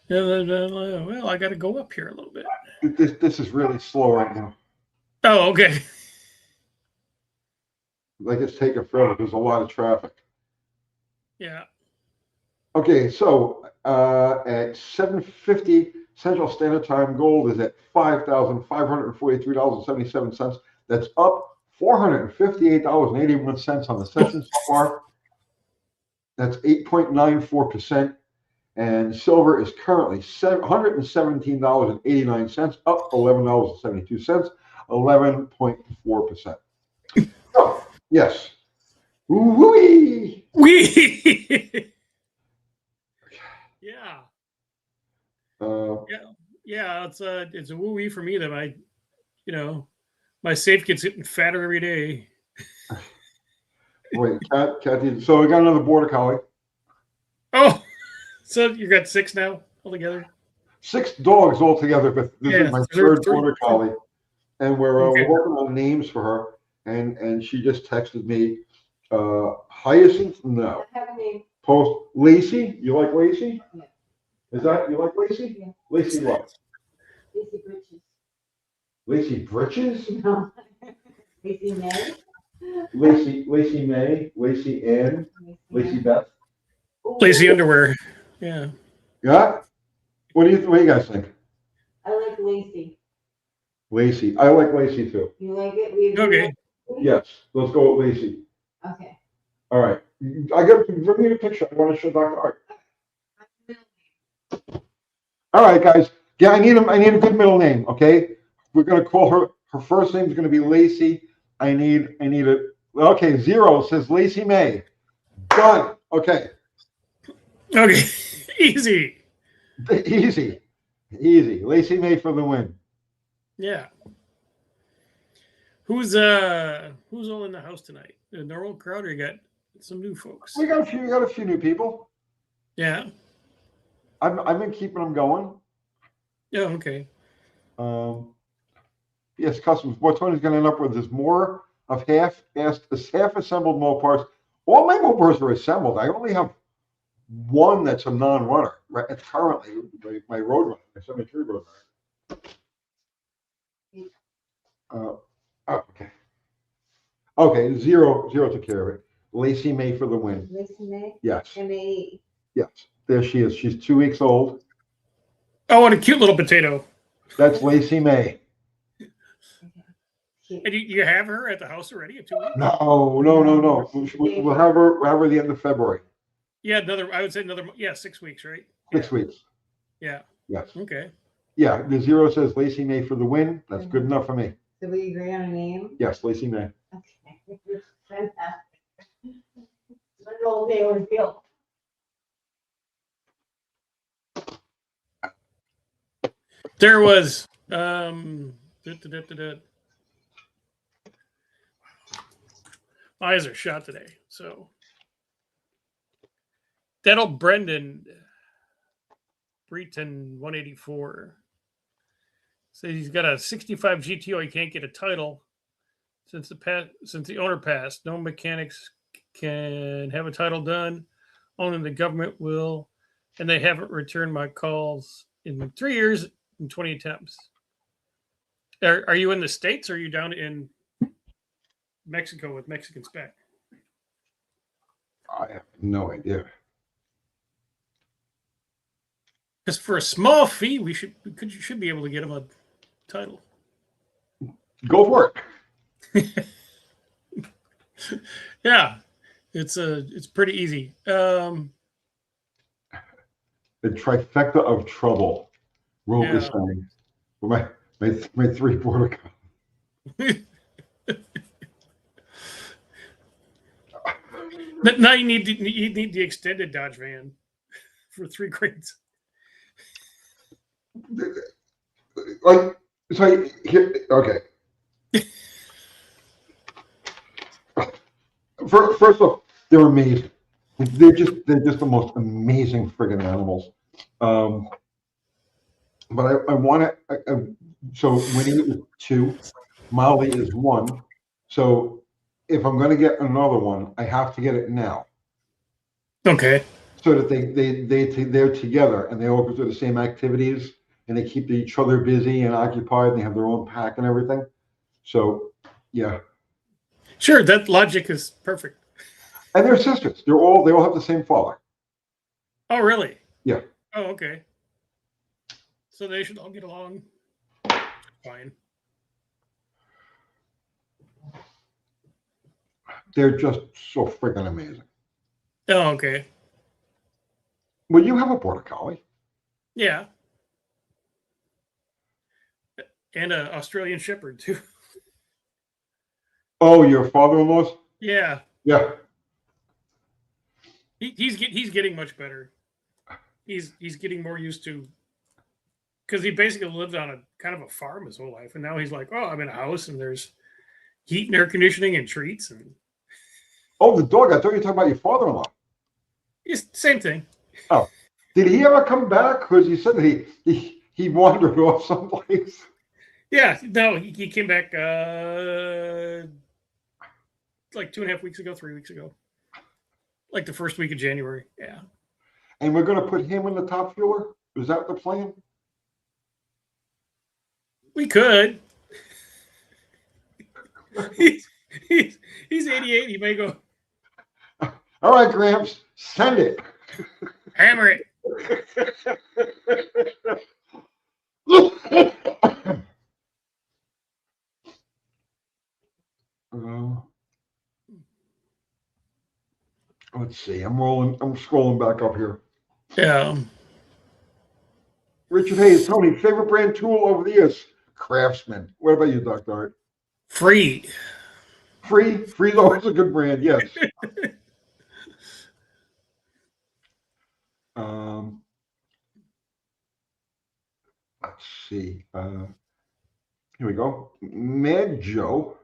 Well, I got to go up here a little bit. This is really slow right now. Oh, okay. Like it's taking forever. There's a lot of traffic. Yeah. Okay, so at 7:50 Central Standard Time, gold is at $5,543.77. That's up $458.81 on the session so far. That's 8.94%. And silver is currently $117.89, up $11.72, 11.4%. Oh, yes. Woo-wee! We. Yeah. Yeah. Yeah. It's a woo wee for me that my safe gets getting fatter every day. Wait, Kathy. So we got another border collie. Oh, so you got 6 now altogether? 6 dogs altogether, but this is Yeah, my three. third border collie, and we're Okay. working on names for her. And she just texted me, Hyacinth. No, I have a name. post Lacey. You like Lacey? Yeah. Is that you like Lacey? Yeah. Lacey what? Lacey Bridges. Lacey Britches? No. Lacey May. Lacey May, Lacey Ann, Lacey Beth. Lacy underwear. Yeah. Yeah. What do you guys think? I like Lacey. Lacey. I like Lacey too. You like it? We agree Okay. on Lacey? Yes. Let's go with Lacey. Okay. All right. I got to bring me a picture. I want to show Dr. Art. All right, guys. Yeah, I need a good middle name. Okay. We're gonna call her. Her first name is gonna be Lacey. I need a. Okay. Zero says Lacey May. Done. Okay. Okay. Easy. Easy. Easy. Lacey May for the win. Yeah. Who's all in the house tonight? The normal crowd, or you got some new folks? We got a few new people. Yeah. I've been keeping them going. Yeah. Okay. Yes, customers. What Tony's going to end up with is more of half assembled Mopars. All my Mopars are assembled. I only have one that's a non-runner. Right, it's currently my road runner, my 73 road runner. Okay. Okay, zero took care of it. Lacey May for the win. Lacey May. Yes. M-A-E. Yes. There she is. She's 2 weeks old. Oh, what a cute little potato. That's Lacey May. And you have her at the house already at 2 weeks? No. We'll have her the end of February. Yeah, I would say 6 weeks, right? 6 weeks. Yeah. Yes. Okay. Yeah, the zero says Lacey May for the win. That's good enough for me. So we agree on a name? Yes, Lacey May. Okay. Fantastic. What an old day would feel. There was my eyes are shot today. So that old Brendan Breton 184 says he's got a 65 GTO. He can't get a title since the owner passed. No mechanics can have a title done. Only the government will, and they haven't returned my calls in 3 years and 20 attempts. Are you in the States or are you down in Mexico with Mexican spec? I have no idea. Because for a small fee, you should be able to get him a title. Go for it. Yeah, it's pretty easy. The trifecta of trouble. Rope is Yeah. saying. My 3 border collies. Now you need the extended Dodge van for 3 crates. Like, so here, okay. First off, they're amazing. They're just the most amazing friggin' animals. But I want to. So Winnie is 2, Molly is 1. So if I'm going to get another one, I have to get it now, Okay. so that they're together and they all go through the same activities and they keep each other busy and occupied and they have their own pack and everything. So yeah. Sure, that logic is perfect. And they're sisters. They all have the same father. Oh, really? Yeah. Oh, okay. So they should all get along fine. They're just so freaking amazing. Oh, okay. Well, you have a border collie. Yeah. And an Australian Shepherd too. Oh, your father-in-law's? Yeah. Yeah. He's getting much better. He's getting more used to, because he basically lived on a kind of a farm his whole life, and now he's like, oh, I'm in a house and there's heat and air conditioning and treats and. Oh, the dog. I thought you were talking about your father-in-law. It's same thing. Oh, did he ever come back? Because you said that he wandered off someplace. Yeah, no, he came back like 2.5 weeks ago, 3 weeks ago, like the first week of January. Yeah. And we're going to put him in the top fueler? Is that the plan? We could. he's 88. He may go. All right, Gramps, send it. Hammer it. Let's see. I'm scrolling back up here. Yeah. Richard Hayes, Tony, favorite brand tool over the years? Craftsman. What about you, Dr. Art? Free. Free's always a good brand, yes. Let's see. Here we go. Mad Joe.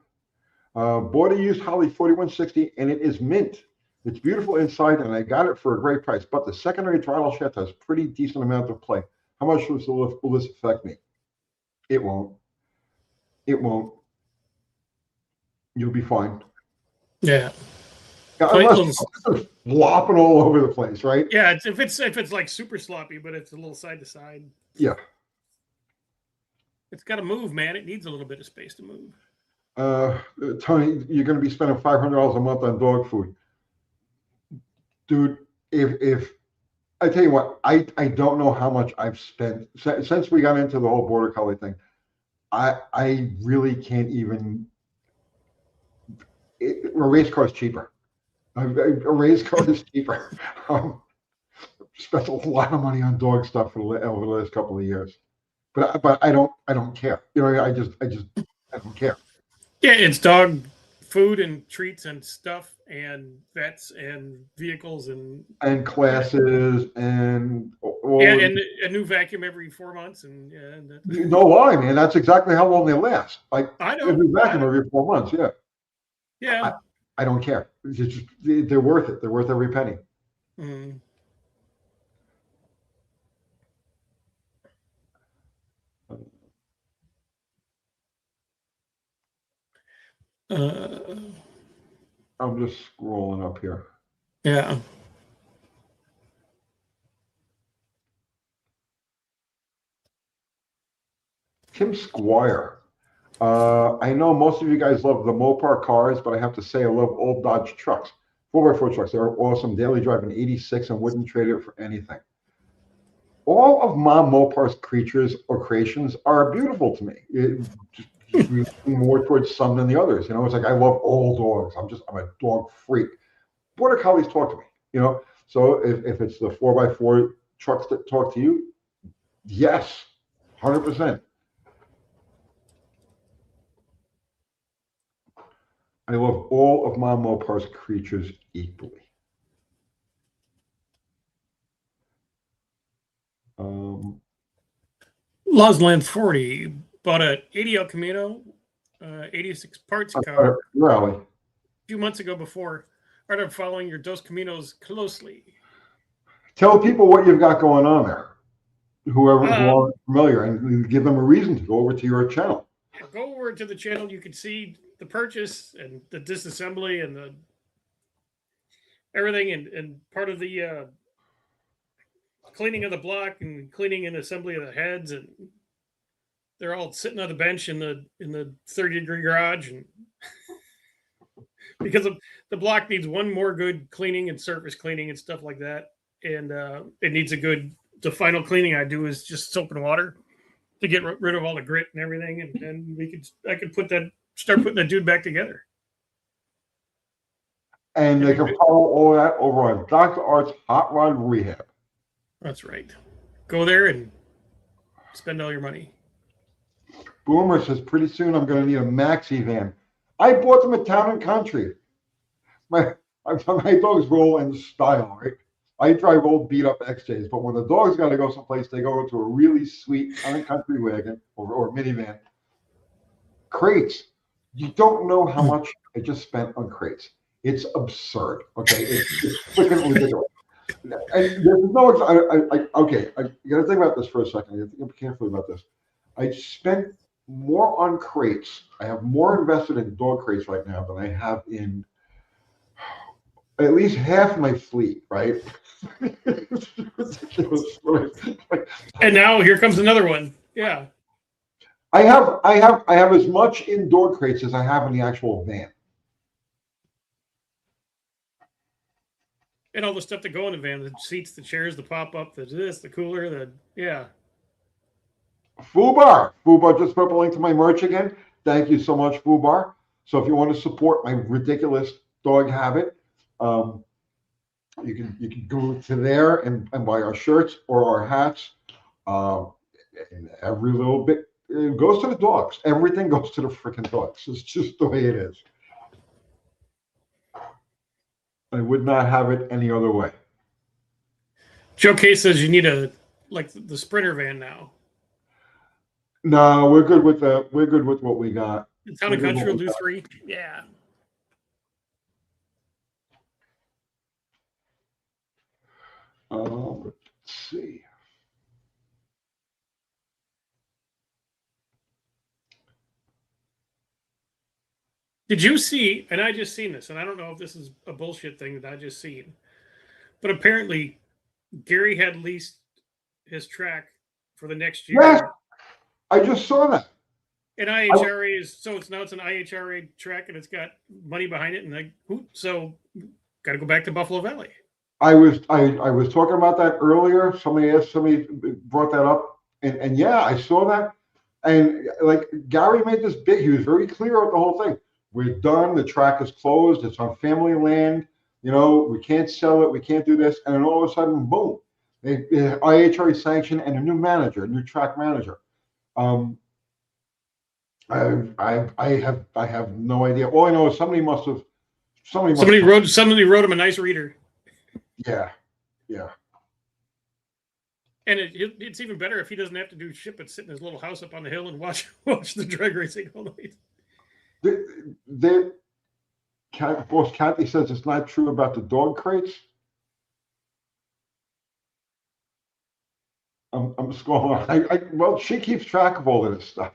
Bought a used Holly 4160 and it is mint. It's beautiful inside and I got it for a great price, but the secondary throttle shaft has pretty decent amount of play. How much will this affect me? It won't. It won't. You'll be fine. Yeah. Unless it's flopping all over the place, right? Yeah, if it's like super sloppy, but it's a little side to side. Yeah. It's got to move, man. It needs a little bit of space to move. Tony, you're going to be spending $500 a month on dog food, dude. If I tell you what, I don't know how much I've spent since we got into the whole border collie thing. I really can't even. A race car is cheaper. A race car is cheaper. Spent a lot of money on dog stuff over the last couple of years, but I don't care. You know, I don't care. Yeah, it's dog food and treats and stuff and vets and vehicles and classes and a new vacuum every 4 months and you know why, man? That's exactly how long they last. Like I know. A new vacuum every 4 months. Yeah. Yeah. I don't care. They're worth it. They're worth every penny. Mm. I'm just scrolling up here. Yeah. Tim Squire. I know most of you guys love the Mopar cars, but I have to say I love old Dodge trucks. 4x4 trucks. They're awesome. Daily drive in 86 and wouldn't trade it for anything. All of Mom Mopar's creatures or creations are beautiful to me. Just more towards some than the others. You know, it's like I love all dogs. I'm a dog freak. Border Collies talk to me, you know. So if it's the 4x4 trucks that talk to you? Yes, 100%. I love all of Mom Mopar's creatures equally. Losland 40 bought a 80 El Camino, 86 parts car Really? a few months ago before. Started following your Dos Caminos closely. Tell people what you've got going on there, who aren't familiar, and give them a reason to go over to your channel. Go over to the channel. You can see the purchase and the disassembly and the everything, and part of the cleaning of the block and cleaning and assembly of the heads, and they're all sitting on the bench in the 30-degree garage, and because the block needs one more good cleaning and surface cleaning and stuff like that, and it needs the final cleaning I do is just soap and water to get rid of all the grit and everything, and then I could start putting that dude back together. And they can follow all that over on Dr. Art's Hot Rod Rehab. That's right. Go there and spend all your money. Boomer says, pretty soon I'm going to need a maxi van. I bought them at Town and Country. My dogs roll in style, right? I drive old beat up XJs, but when the dog's got to go someplace, they go into a really sweet Town and Country wagon or minivan. Crates. You don't know how much I just spent on crates. It's absurd. Okay, it's freaking ridiculous. And there's no, okay, you got to think about this for a second. You got to think carefully about this. I spent more on crates. I have more invested in dog crates right now than I have in at least half my fleet, right? It's ridiculous. And now here comes another one. Yeah. I have as much in dog crates as I have in the actual van. And all the stuff that go in the van, the seats, the chairs, the pop-up, the this, the cooler, yeah. Fubar just put up a link to my merch again. Thank you so much, Fubar. So if you want to support my ridiculous dog habit, you can go to there and buy our shirts or our hats. And every little bit it goes to the dogs. Everything goes to the freaking dogs. It's just the way it is. I would not have it any other way. Joe K says you need the Sprinter van now. No, we're good with what we got. Town and Country will do 3. Yeah. Let's see. Did you see, and I just seen this, and I don't know if this is a bullshit thing that I just seen, but apparently Gary had leased his track for the next year. Yes, I just saw that. And IHRA it's an IHRA track, and it's got money behind it, and so got to go back to Buffalo Valley. I was talking about that earlier. Somebody brought that up, and yeah, I saw that, and like Gary made this big. He was very clear with the whole thing. We're done. The track is closed. It's on family land. You know, we can't sell it. We can't do this. And then all of a sudden, boom, IHRA sanction and a new manager, a new track manager. I have no idea. All I know is somebody wrote him a nice reader. Yeah. And it's even better if he doesn't have to do shit but sit in his little house up on the hill and watch the drag racing all night. Boss Kathy says it's not true about the dog crates. I'm scrolling. Well, she keeps track of all of this stuff.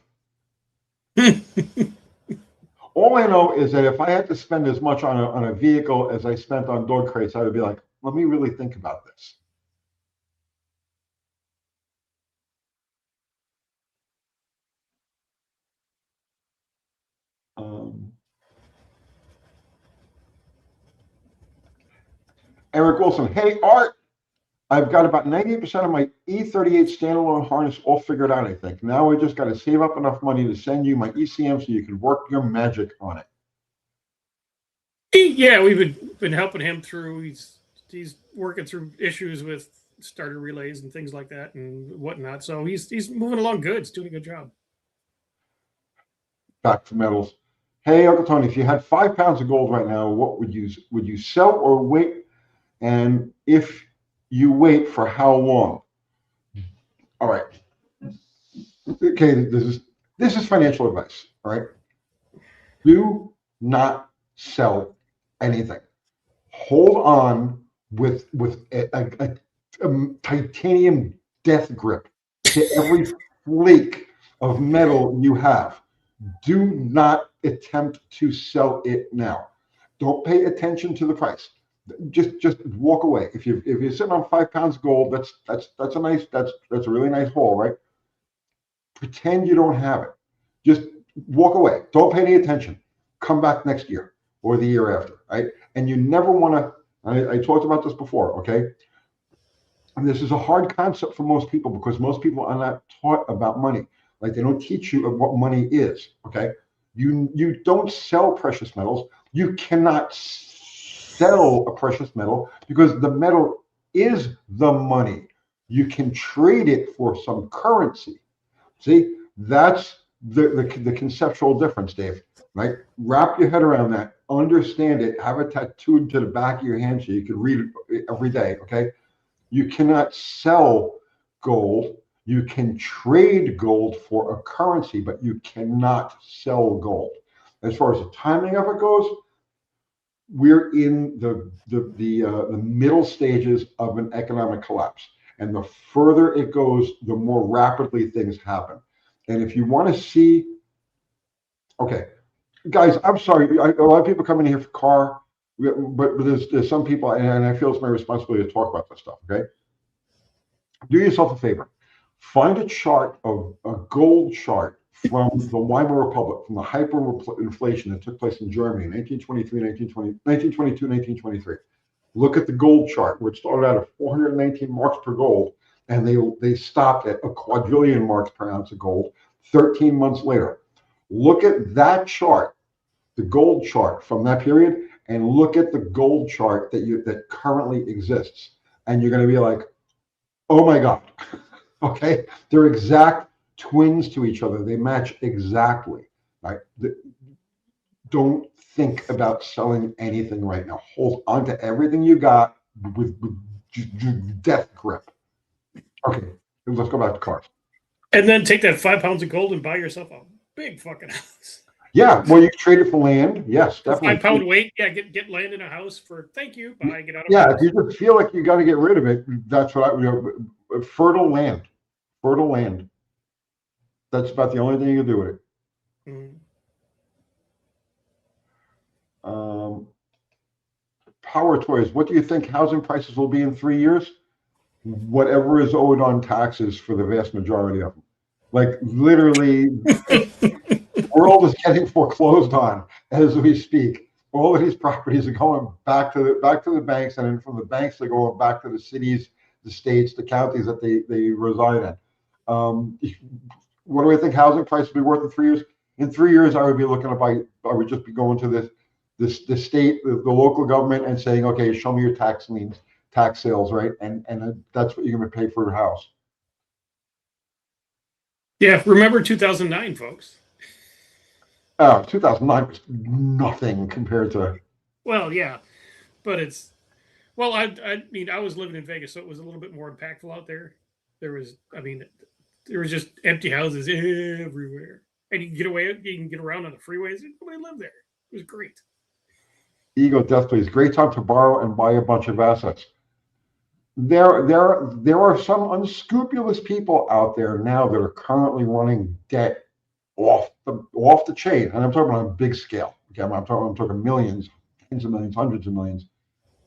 All I know is that if I had to spend as much on a vehicle as I spent on dog crates, I would be like, let me really think about this. Eric Wilson, hey Art, I've got about 98% of my E38 standalone harness all figured out, I think. Now I just got to save up enough money to send you my ECM so you can work your magic on it. Yeah, we've been helping him through. He's working through issues with starter relays and things like that and whatnot. So he's moving along good. He's doing a good job. Back to metals. Hey, Uncle Tony, if you had 5 pounds of gold right now, what would you sell or wait? And if you wait, for how long? All right. Okay, this is financial advice. All right. Do not sell anything. Hold on with a titanium death grip to every flake of metal you have. Do not attempt to sell it now. Don't pay attention to the price. Just walk away. If you're sitting on 5 pounds of gold, that's a really nice haul, right? Pretend you don't have it. Just walk away. Don't pay any attention. Come back next year or the year after, right? And you never want to. I talked about this before, okay? And this is a hard concept for most people because most people are not taught about money. Like they don't teach you what money is, okay? You don't sell precious metals. You cannot sell a precious metal because the metal is the money. You can trade it for some currency. See, that's the conceptual difference, Dave, right? Wrap your head around that, understand it, have it tattooed to the back of your hand so you can read it every day, okay? You cannot sell gold. You can trade gold for a currency, but you cannot sell gold. As far as the timing of it goes, we're in the middle stages of an economic collapse. And the further it goes, the more rapidly things happen. And if you want to see, okay, guys, I'm sorry. A lot of people come in here for car, but there's some people, and I feel it's my responsibility to talk about this stuff, okay? Do yourself a favor. Find a chart of a gold chart from the Weimar Republic, from the hyperinflation that took place in Germany in 1922, 1923. Look at the gold chart, where it started out at 419 marks per gold, and they stopped at a quadrillion marks per ounce of gold 13 months later. Look at that chart, the gold chart from that period, and look at the gold chart that currently exists. And you're going to be like, oh my God. Okay. They're exact twins to each other. They match exactly. Right. Don't think about selling anything right now. Hold on to everything you got with death grip. Okay. Let's go back to cars. And then take that 5 pounds of gold and buy yourself a big fucking house. Yeah, well, you can trade it for land. Yes, definitely. 5 pound weight. Yeah, get land in a house for thank you. Bye. Get out of yeah, if you just feel like you got to get rid of it, that's what fertile land. Fertile land. That's about the only thing you can do with it. Power toys. What do you think housing prices will be in 3 years? Whatever is owed on taxes for the vast majority of them. Like literally, the world is getting foreclosed on as we speak. All of these properties are going back to the banks, and then from the banks they're going back to the cities, the states, the counties that they reside in. What do I think housing prices will be worth in 3 years? In 3 years, I would be looking to buy. I would just be going to the state, the local government, and saying, okay, show me your tax liens, tax sales, right? And that's what you're going to pay for your house. Yeah, remember 2009, folks. 2009 was nothing compared to. Well, yeah, but it's. Well, I mean, I was living in Vegas, so it was a little bit more impactful out there. There was just empty houses everywhere, and you can get around on the freeways. Nobody lived there. It was great. Ego death please. Great time to borrow and buy a bunch of assets. There are some unscrupulous people out there now that are currently running debt off the chain, and I'm talking about on a big scale. Okay, I'm talking millions, tens of millions, hundreds of millions.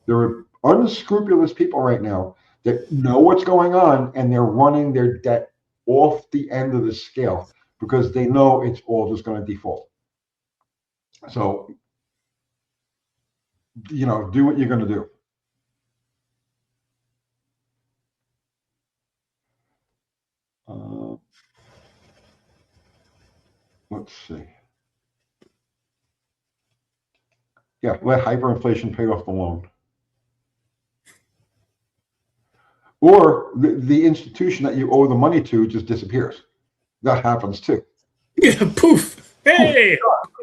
There are unscrupulous people right now that know what's going on, and they're running their debt off the end of the scale because they know it's all just going to default. So, do what you're going to do. Let's see. Yeah, let hyperinflation pay off the loan. Or the institution that you owe the money to just disappears. That happens too. Yeah, poof. Hey.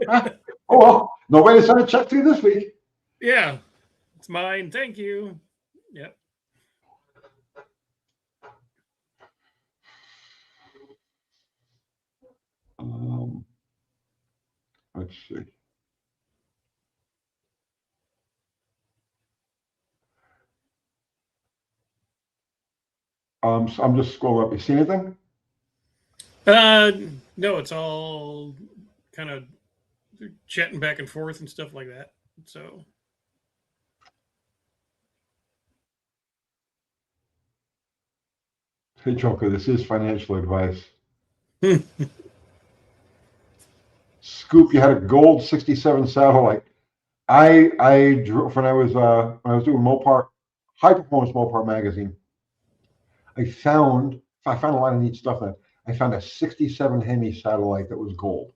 Oh well, nobody sent a check to you this week. Yeah, it's mine. Thank you. Yep. Let's see. So I'm just scrolling up. You see anything? No, it's all kind of chatting back and forth and stuff like that. So Hey, Joker, this is financial advice. Scoop, you had a gold 67 satellite. I drew when I was doing Mopar, high performance Mopar magazine. I found a lot of neat stuff. That I found a 67 Hemi satellite that was gold.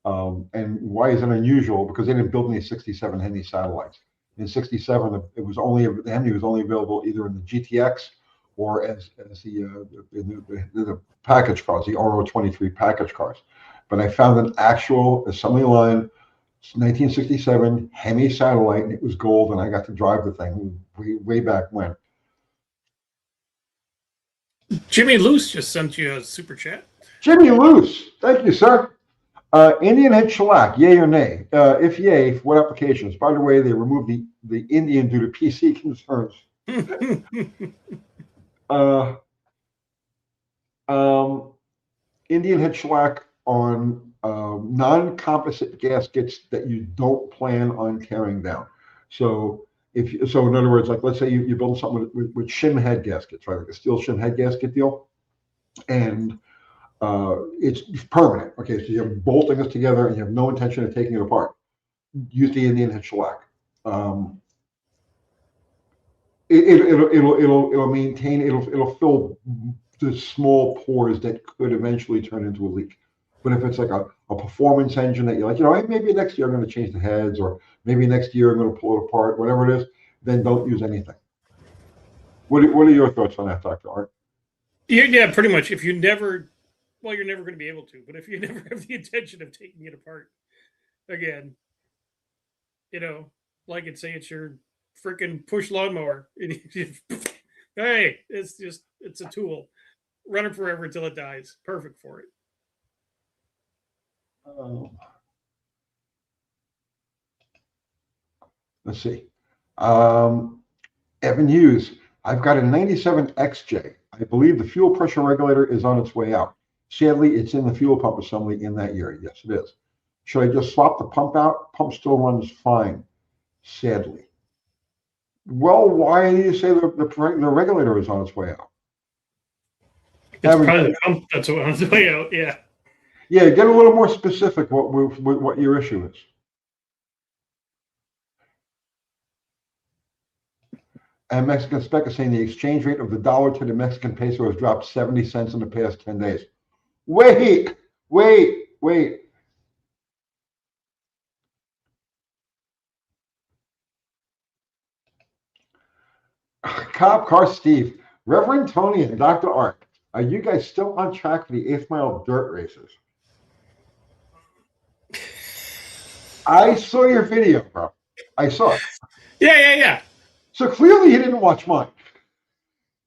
And why is it unusual? Because they didn't build any 67 Hemi satellites. In 67, the Hemi was only available either in the GTX or as the package cars, the RO23 package cars. But I found an actual assembly line 1967 Hemi satellite, and it was gold, and I got to drive the thing way back when. Jimmy Luce just sent you a super chat. Jimmy Luce, thank you, sir. Indian head shellac, yay or nay? If yay, for what applications? By the way, they removed the Indian due to PC concerns. Indian head shellac on non-composite gaskets that you don't plan on tearing down. So in other words, like let's say you build something with shim head gaskets, right? Like a steel shim head gasket deal, and it's permanent. Okay, so you're bolting this together and you have no intention of taking it apart. Use the Indian head shellac. It'll maintain. It'll fill the small pores that could eventually turn into a leak. But if it's like a performance engine that you're like, maybe next year I'm going to change the heads, or maybe next year I'm going to pull it apart, whatever it is, then don't use anything. What are your thoughts on that, Dr. Art? Yeah, pretty much. If you never, well, you're never going to be able to, but if you never have the intention of taking it apart again, like it say it's your freaking push lawnmower. Hey, it's a tool. Run it forever until it dies. Perfect for it. Let's see. Evan Hughes, I've got a 97 XJ. I believe the fuel pressure regulator is on its way out. Sadly, it's in the fuel pump assembly in that year. Yes, it is. Should I just swap the pump out? Pump still runs fine. Sadly. Well, why do you say the regulator is on its way out? It's probably the pump that's on its way out. Yeah. Yeah, get a little more specific what your issue is. And Mexican Spec is saying the exchange rate of the dollar to the Mexican peso has dropped 70 cents in the past 10 days. Wait. Cop Car Steve, Reverend Tony, and Dr. Art, are you guys still on track for the 8th Mile dirt races? I saw your video, bro. I saw it. Yeah. So clearly you didn't watch mine.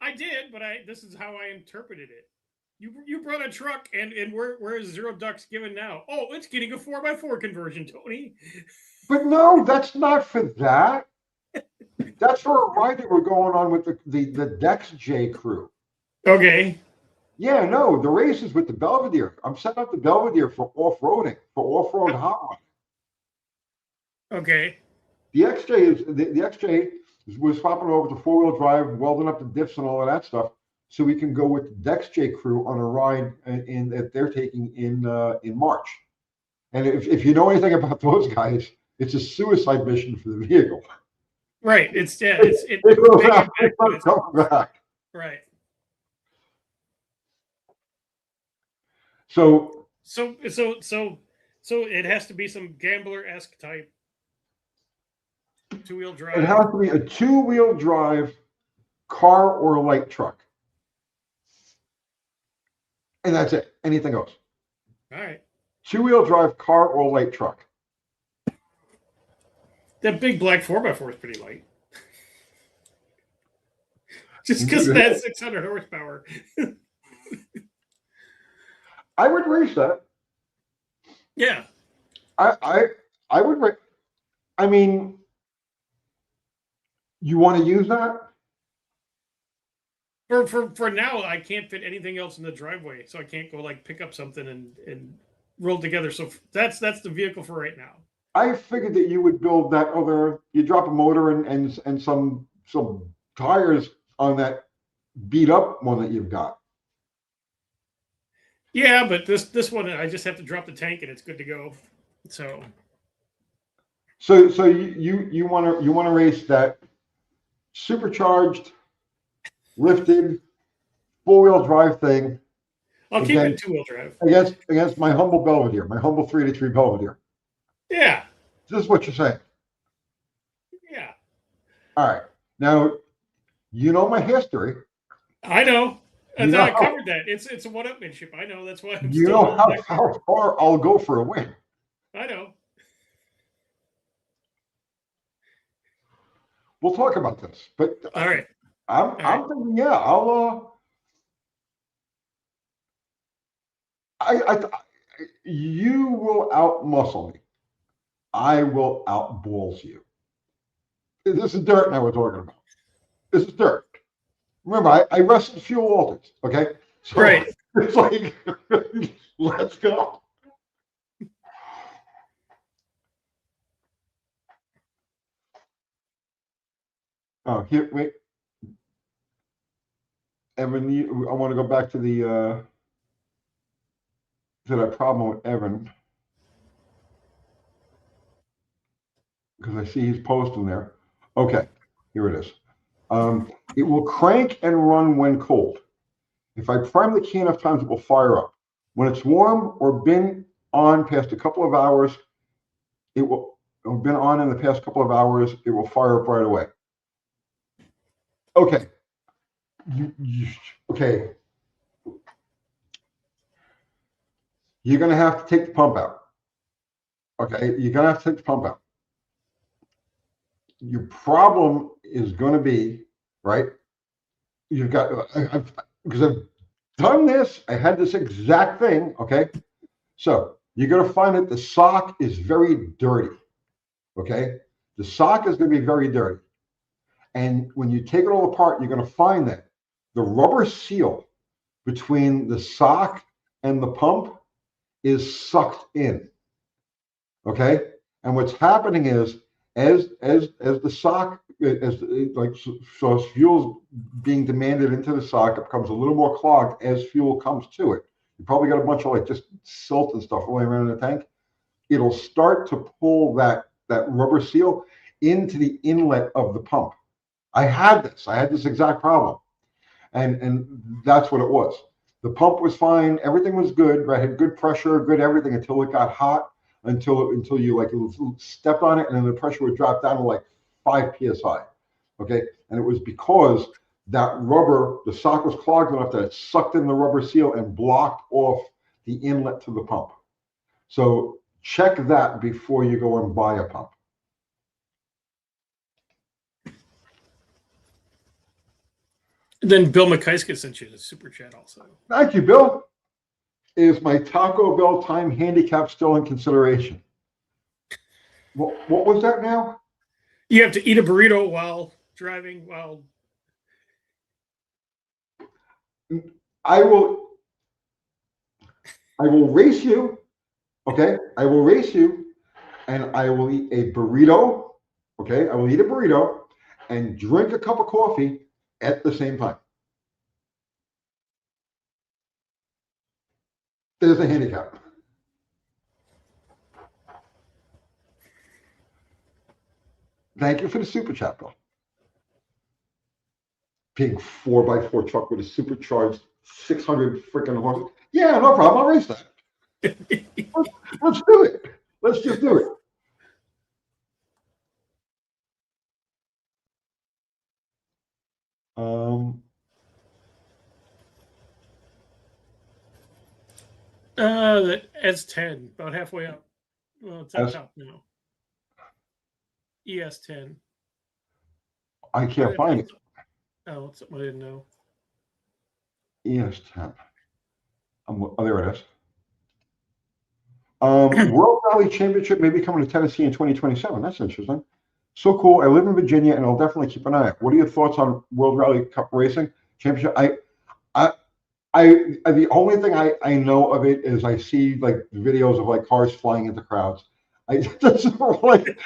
I did, but this is how I interpreted it. You brought a truck, and where is Zero Ducks given now? Oh, it's getting a 4x4 conversion, Tony. But no, that's not for that. That's for a ride that we're going on with the Dex J crew. Okay. Yeah, no, the race is with the Belvedere. I'm setting up the Belvedere for off-roading, for off-road hot rod. Okay. The XJ was swapping over to four-wheel drive, welding up the diffs and all of that stuff, so we can go with the Dex J crew on a ride that they're taking in March. And if you know anything about those guys, it's a suicide mission for the vehicle. Right. It goes out, it's coming back. Right. So it has to be some Gambler-esque type two-wheel drive. It has to be a two-wheel drive car or light truck. And that's it. Anything goes. All right. Two-wheel drive car or light truck. That big black 4x4 is pretty light. Just because it has 600 horsepower. I would race that. Yeah. I would race. I mean, you want to use that? For now, I can't fit anything else in the driveway, so I can't go like pick up something and roll together. So that's the vehicle for right now. I figured that you would build that other. You drop a motor and some tires on that beat up one that you've got. Yeah, but this one I just have to drop the tank and it's good to go. So you want to race that supercharged, lifted, four-wheel drive thing. I'll keep it two-wheel drive against my humble Belvedere, my humble 383 Belvedere. Yeah. This is what you're saying. Yeah. All right. Now, you know my history. I know. I covered that. It's a one-upmanship. I know. That's why I'm you know how far I'll go for a win. I know. We'll talk about this, but all right. I'm thinking, yeah, you will outmuscle me. I will outballs you. This is dirt now we're talking about. This is dirt. Remember, I wrestled Fuel Walters, okay? So right. It's like, let's go. Oh, here, wait. Evan, I want to go back to the to that problem with Evan. Because I see he's posting there. Okay, here it is. It will crank and run when cold. If I prime the key enough times, it will fire up. When it's warm or been on past a couple of hours, it will have been on in the past couple of hours, it will fire up right away. Okay. Okay. You're going to have to take the pump out. Okay, you're going to have to take the pump out. Your problem is going to be, right? You've got, because I've done this, I had this exact thing, okay? So you're going to find that the sock is very dirty, okay? The sock is going to be very dirty. And when you take it all apart, you're going to find that the rubber seal between the sock and the pump is sucked in, okay? And what's happening is, as the sock, so as fuel's being demanded into the sock, it becomes a little more clogged as fuel comes to it. You probably got a bunch of like just silt and stuff rolling around in the tank. It'll start to pull that rubber seal into the inlet of the pump. I had this exact problem, and that's what it was. The pump was fine, everything was good, right? Had good pressure, good everything until it got hot. Until you like stepped on it, and then the pressure would drop down to like 5 psi. Okay, and it was because that rubber, the sock was clogged enough that it sucked in the rubber seal and blocked off the inlet to the pump. So check that before you go and buy a pump. Then Bill McKeiska sent you the super chat also. Thank you, Bill. Is my Taco Bell time handicap still in consideration? What was that now? You have to eat a burrito while driving. I will race you. Okay, I will race you, and I will eat a burrito. Okay, I will eat a burrito and drink a cup of coffee at the same time. There's a handicap. Thank you for the super chat, Bill. Big 4x4 truck with a supercharged 600 freaking horses. Yeah, no problem. I'll race that. Let's do it. Let's just do it. Um, The S10, about halfway up. Well, it's at S, top now. ES10. I can't find it. Oh, it's something I didn't know. ES10. Oh, there it is. World Rally Championship may be coming to Tennessee in 2027. That's interesting. So cool. I live in Virginia, and I'll definitely keep an eye out. What are your thoughts on World Rally Cup Racing Championship? The only thing I know of it is I see like videos of like cars flying into crowds. That's like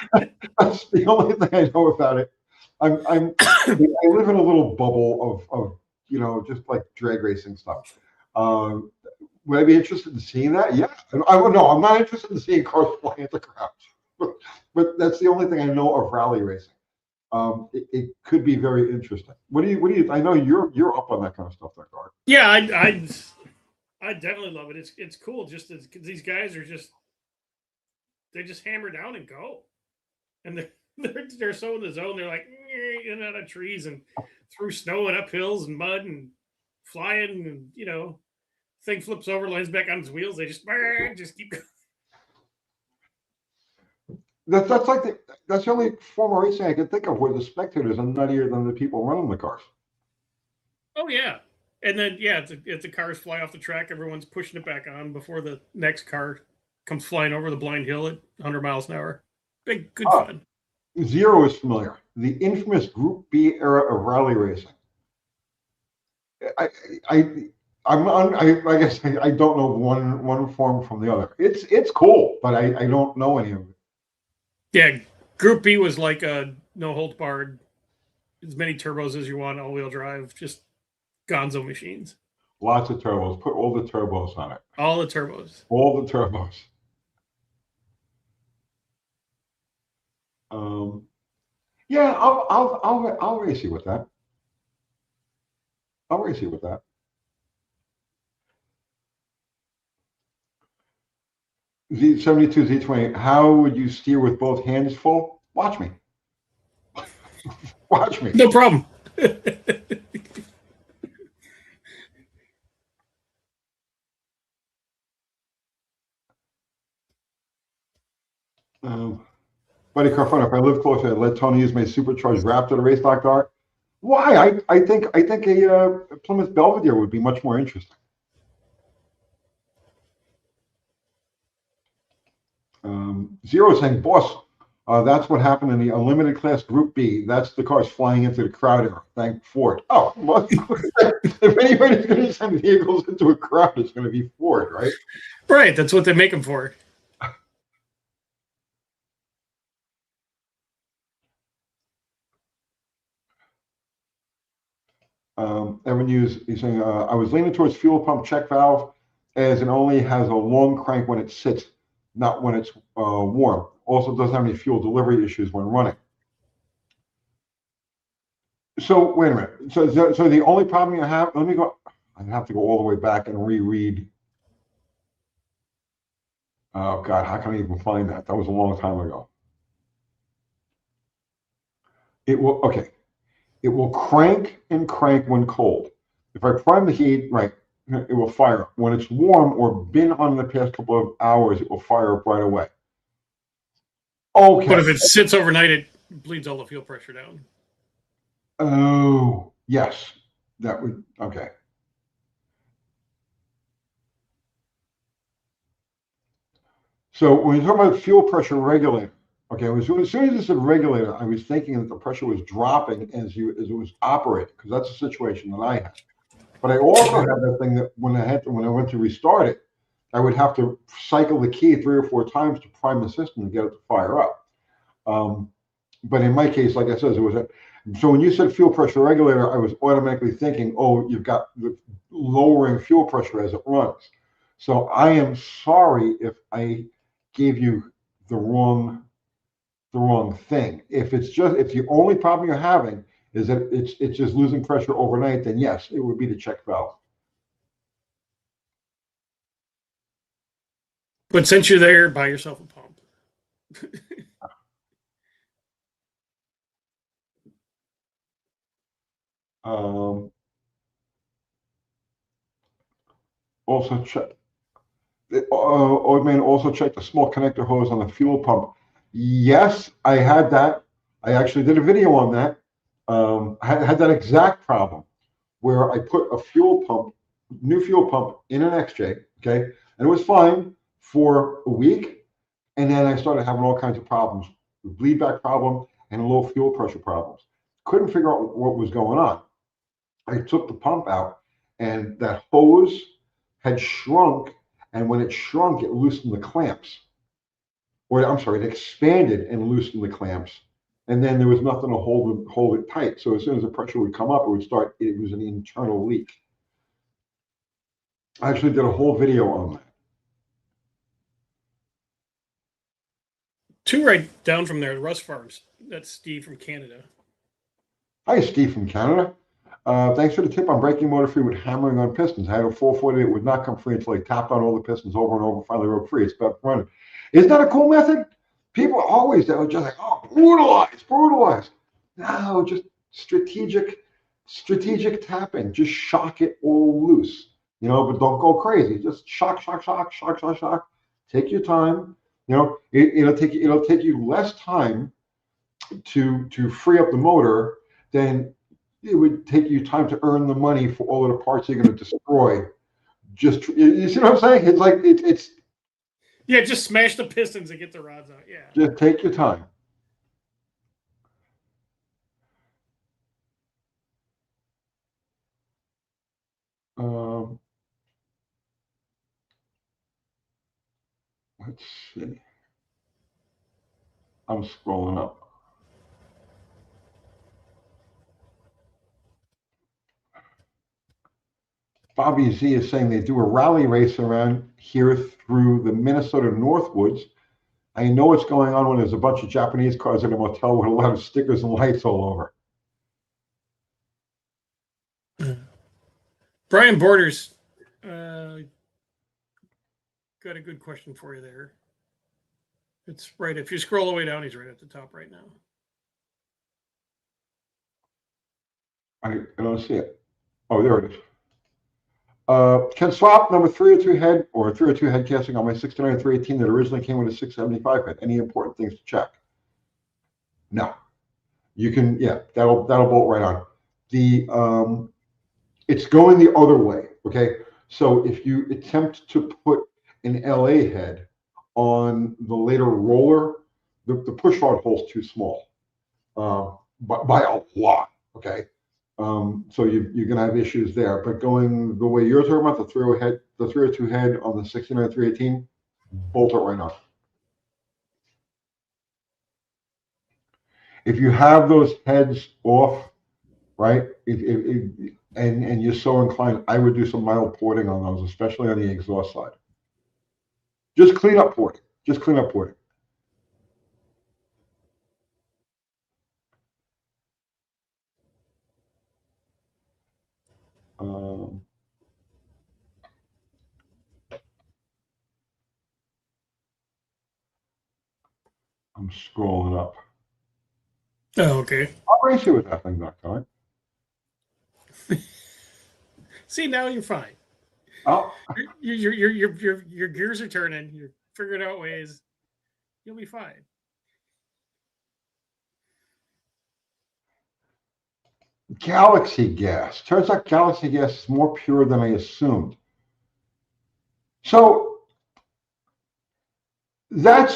that's the only thing I know about it. I live in a little bubble of just like drag racing stuff. Um, would I be interested in seeing that? Yeah. I would know. I'm not interested in seeing cars flying into crowds, but that's the only thing I know of rally racing. It could be very interesting. What do you? I know you're up on that kind of stuff, that car. Yeah, I definitely love it. It's cool. Just as these guys are they just hammer down and go, and they're so in the zone. They're like in and out of trees and through snow and up hills and mud and flying, and thing flips over, lands back on its wheels. They just keep going. That's the only form of racing I can think of where the spectators are nuttier than the people running the cars. Oh yeah, and then it's the cars fly off the track. Everyone's pushing it back on before the next car comes flying over the blind hill at 100 miles an hour. Good fun. Zero is familiar. The infamous Group B era of rally racing. I guess I don't know one form from the other. It's cool, but I don't know any of it. Yeah, Group B was like a no hold barred, as many turbos as you want, all wheel drive, just gonzo machines. Lots of turbos. Put all the turbos on it. All the turbos. All the turbos. Yeah, I'll race you with that. I'll race you with that. Z72 Z20. How would you steer with both hands full? Watch me. Watch me. No problem. Buddy Carfone, if I live closer, I'd let Tony use my supercharged Raptor to race Doc Dart. Why? I think a Plymouth Belvedere would be much more interesting. Zero saying, boss, that's what happened in the Unlimited Class Group B. That's the cars flying into the crowd era. Thank Ford. Oh, well, if anybody's going to send vehicles into a crowd, it's going to be Ford, right? Right. That's what they make them for. Evan Hughes, he's saying, I was leaning towards fuel pump check valve as it only has a long crank when it sits, not when it's warm. Also doesn't have any fuel delivery issues when running. So wait a minute. So the only problem you have, let me go, I have to go all the way back and reread. Oh God, how can I even find that? That was a long time ago. Okay. It will crank and crank when cold. If I prime the heat, right, it will fire up. When it's warm or been on the past couple of hours, it will fire up right away. Okay. But if it sits overnight, it bleeds all the fuel pressure down. Oh, yes. That would, okay. So when you talk about fuel pressure regulator, okay, as soon as you said regulator, I was thinking that the pressure was dropping as it was operating, because that's a situation that I had. But I also had that thing that when I went to restart it, I would have to cycle the key 3 or 4 times to prime the system to get it to fire up. But in my case, like I said, so when you said fuel pressure regulator, I was automatically thinking, oh, you've got the lowering fuel pressure as it runs. So I am sorry if I gave you the wrong thing. If the only problem you're having is that it's just losing pressure overnight, then yes, it would be the check valve. But since you're there, buy yourself a pump. Also check. Old man also checked the small connector hose on the fuel pump. Yes, I had that. I actually did a video on that. I had that exact problem where I put a new fuel pump in an XJ, okay, and it was fine for a week, and then I started having all kinds of problems, bleed back problem and low fuel pressure problems. Couldn't figure out what was going on. I took the pump out, and that hose had shrunk, and when it shrunk, it loosened the clamps. Or I'm sorry, it expanded and loosened the clamps, and then there was nothing to hold it tight. So as soon as the pressure would come up, it would start. It was an internal leak. I actually did a whole video on that. 2 right down from there, Russ Farms. That's Steve from Canada. Hi, Steve from Canada. Thanks for the tip on breaking motor free with hammering on pistons. I had a 440 that would not come free until I tapped on all the pistons over and over, finally broke free. It's about running. Isn't that a cool method? People always, they were just like, oh, brutalize. No, just strategic tapping. Just shock it all loose, but don't go crazy. Just shock. Take your time. It'll take you less time to free up the motor than it would take you time to earn the money for all of the parts you're going to destroy. Just, you see what I'm saying? It's like it's yeah, just smash the pistons and get the rods out. Yeah, just take your time. Let's see. I'm scrolling up. Bobby Z is saying they do a rally race around here through the Minnesota Northwoods. I know what's going on when there's a bunch of Japanese cars at a motel with a lot of stickers and lights all over. Brian Borders got a good question for you there. It's right. If you scroll all the way down, he's right at the top right now. I don't see it. Oh, there it is. Can swap number 302 head or 302 head casting on my 69 318 that originally came with a 675 head. Any important things to check? No. You can, yeah, that'll bolt right on. It's going the other way. Okay. So if you attempt to put an LA head on the later roller, the push rod hole's too small by a lot. Okay. So you're going to have issues there. But going the way you're talking about, the 302 head on the 69 318, bolt it right on. If you have those heads off, right, and you're so inclined, I would do some mild porting on those, especially on the exhaust side. Just clean up porting. I'm scrolling up. Oh, okay. I'll race you with that thing, Doctor. See, now you're fine. Oh, Your gears are turning. You're figuring out ways. You'll be fine. Galaxy gas. Turns out Galaxy gas is more pure than I assumed. So they're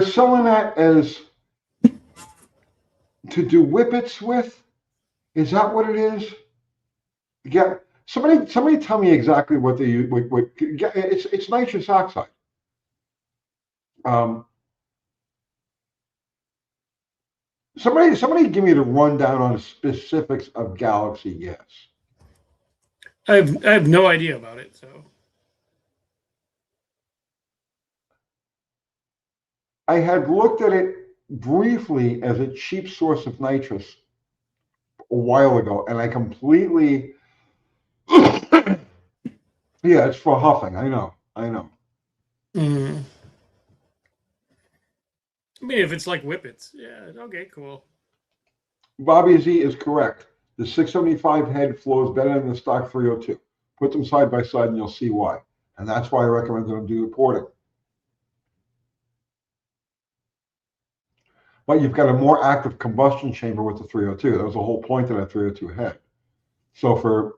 selling that as to do whippets with. Is that what it is? Yeah. Somebody tell me exactly what they use. It's nitrous oxide. Somebody give me the rundown on the specifics of Galaxy gas. I have no idea about it. So I had looked at it briefly as a cheap source of nitrous a while ago, and I completely yeah, it's for huffing. I know. I mean, if it's like whippets, yeah, okay, cool. Bobby Z is correct. The 675 head flows better than the stock 302. Put them side by side and you'll see why. And that's why I recommend them do the porting. But you've got a more active combustion chamber with the 302. That was the whole point of that 302 head. So for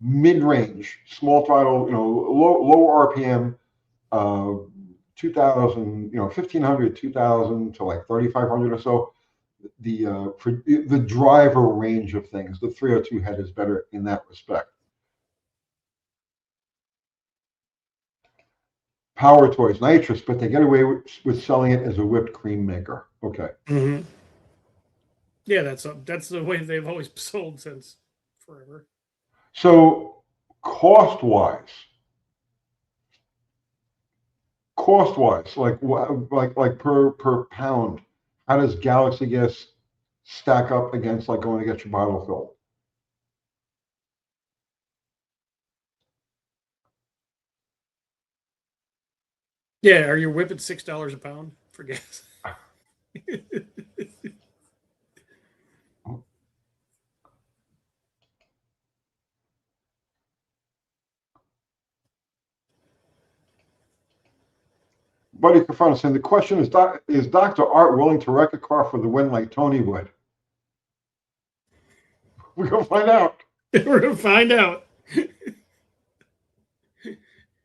mid-range, small throttle, low RPM, 2,000, 1,500, 2,000 to like 3,500 or so. For the driver range of things, the 302 head is better in that respect. Power Toys, nitrous, but they get away with selling it as a whipped cream maker. Okay. Mm-hmm. Yeah, that's the way they've always sold since forever. So cost-wise, like per pound, how does Galaxy Gas stack up against like going to get your bottle filled? Yeah, are you whipping $6 a pound for gas? Buddy Cafano saying the question is Dr. Art willing to wreck a car for the win like Tony would? We're gonna find out. We're gonna find out.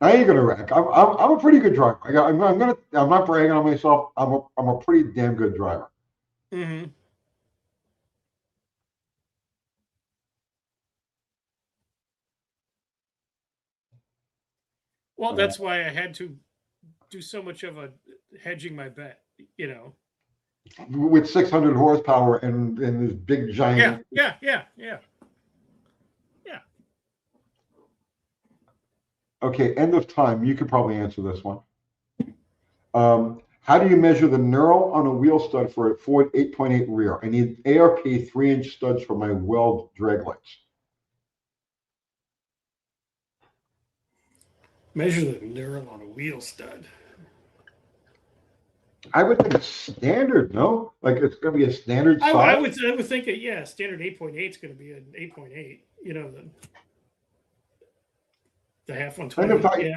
I ain't gonna wreck. I'm a pretty good driver. I'm not bragging on myself. I'm a pretty damn good driver. Mm-hmm. Well, that's why I had to do so much of a hedging my bet, With 600 horsepower and this big giant. Yeah. Okay, end of time. You could probably answer this one. How do you measure the knurl on a wheel stud for a Ford 8.8 rear? I need ARP 3-inch studs for my weld drag lights. Measure the knurl on a wheel stud. I would think it's standard, no? Like it's going to be a standard size? I would think standard 8.8 is going to be an 8.8. The half 120.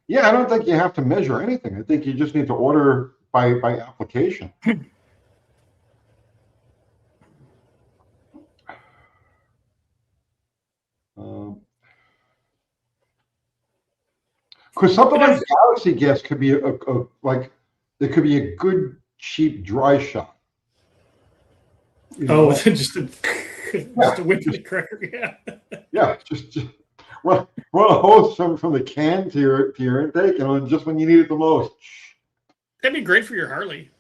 Yeah, I don't think you have to measure anything. I think you just need to order by application. Because something like Galaxy Gas could be it could be a good cheap dry shot. Just a whip in the cracker, yeah. Yeah, just run a hose from the can to your intake, just when you need it the most. That'd be great for your Harley.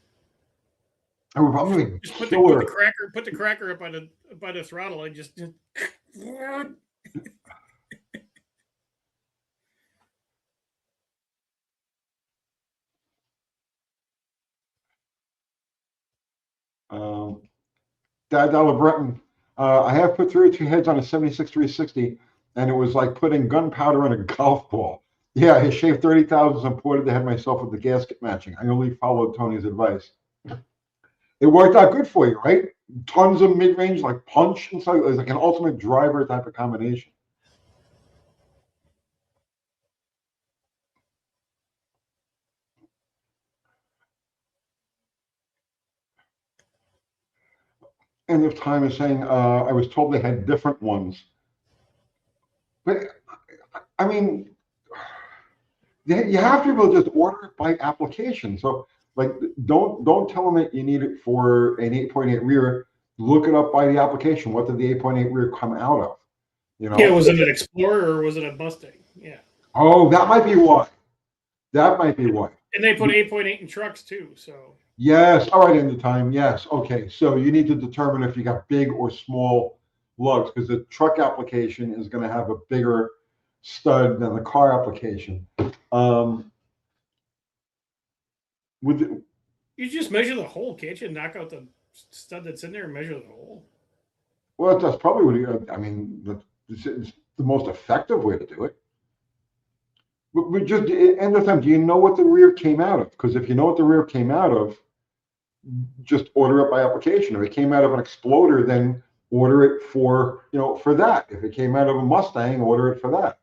I would probably just put the cracker up by the throttle and just. Dad Breton, I have put 302 heads on a 76 360, and it was like putting gunpowder in a golf ball. Yeah, I shaved 30,000 and ported the head myself with the gasket matching. I only followed Tony's advice. It worked out good for you, right? Tons of mid-range, like punch and stuff. It was like an ultimate driver type of combination. End of time is saying, I was told they had different ones. But, I mean, you have to be able to just order it by application. So, like, don't tell them that you need it for an 8.8 rear. Look it up by the application. What did the 8.8 rear come out of? Yeah, was it an Explorer or was it a Mustang? Yeah. Oh, that might be why. And they put 8.8 in trucks too, so. Yes. All right, end of time. Yes. Okay. So you need to determine if you got big or small lugs, because the truck application is going to have a bigger stud than the car application. You just measure the hole, can't you? Knock out the stud that's in there and measure the hole. Well, that's probably it's the most effective way to do it. But just end of time, do you know what the rear came out of? Because if you know what the rear came out of, just order it by application. If it came out of an Exploder, then order it for, for that. If it came out of a Mustang, order it for that.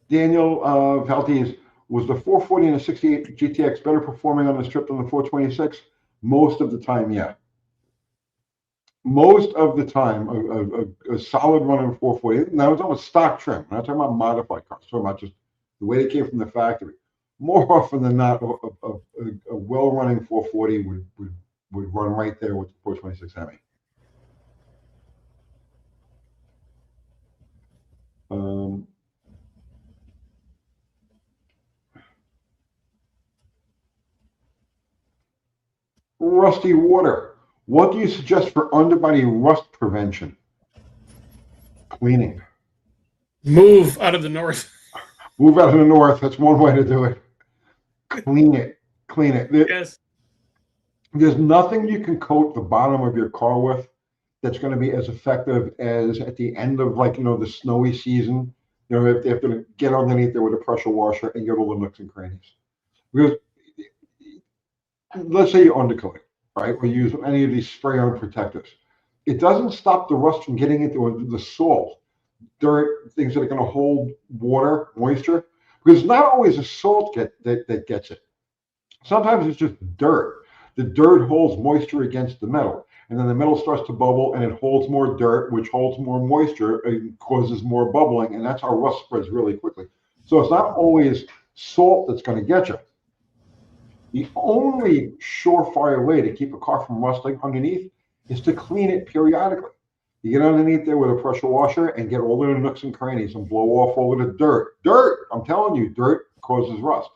Daniel Valdez, was the 440 and the 68 GTX better performing on the strip than the 426? Most of the time, yeah. Most of the time, a solid running 440. Now, it's almost stock trim. I'm not talking about modified cars. I'm talking about just the way they came from the factory. More often than not, a well-running 440 would run right there with the 426 Hemi. Rusty water. What do you suggest for underbody rust prevention? Cleaning. Move out of the north. Move out of the north. That's one way to do it. Clean it. Clean it. Yes. There's nothing you can coat the bottom of your car with that's going to be as effective as at the end of, like, the snowy season. If they have to get underneath there with a pressure washer and get all the nooks and crannies. Because let's say you undercoat it, right? Or use any of these spray-on protectors. It doesn't stop the rust from getting into the salt, dirt, things that are going to hold water, moisture. Because it's not always the salt that gets it. Sometimes it's just dirt. The dirt holds moisture against the metal. And then the metal starts to bubble and it holds more dirt, which holds more moisture and causes more bubbling. And that's how rust spreads really quickly. So it's not always salt that's going to get you. The only surefire way to keep a car from rusting underneath is to clean it periodically. You get underneath there with a pressure washer and get all the nooks and crannies and blow off all of the dirt. Dirt! I'm telling you, dirt causes rust.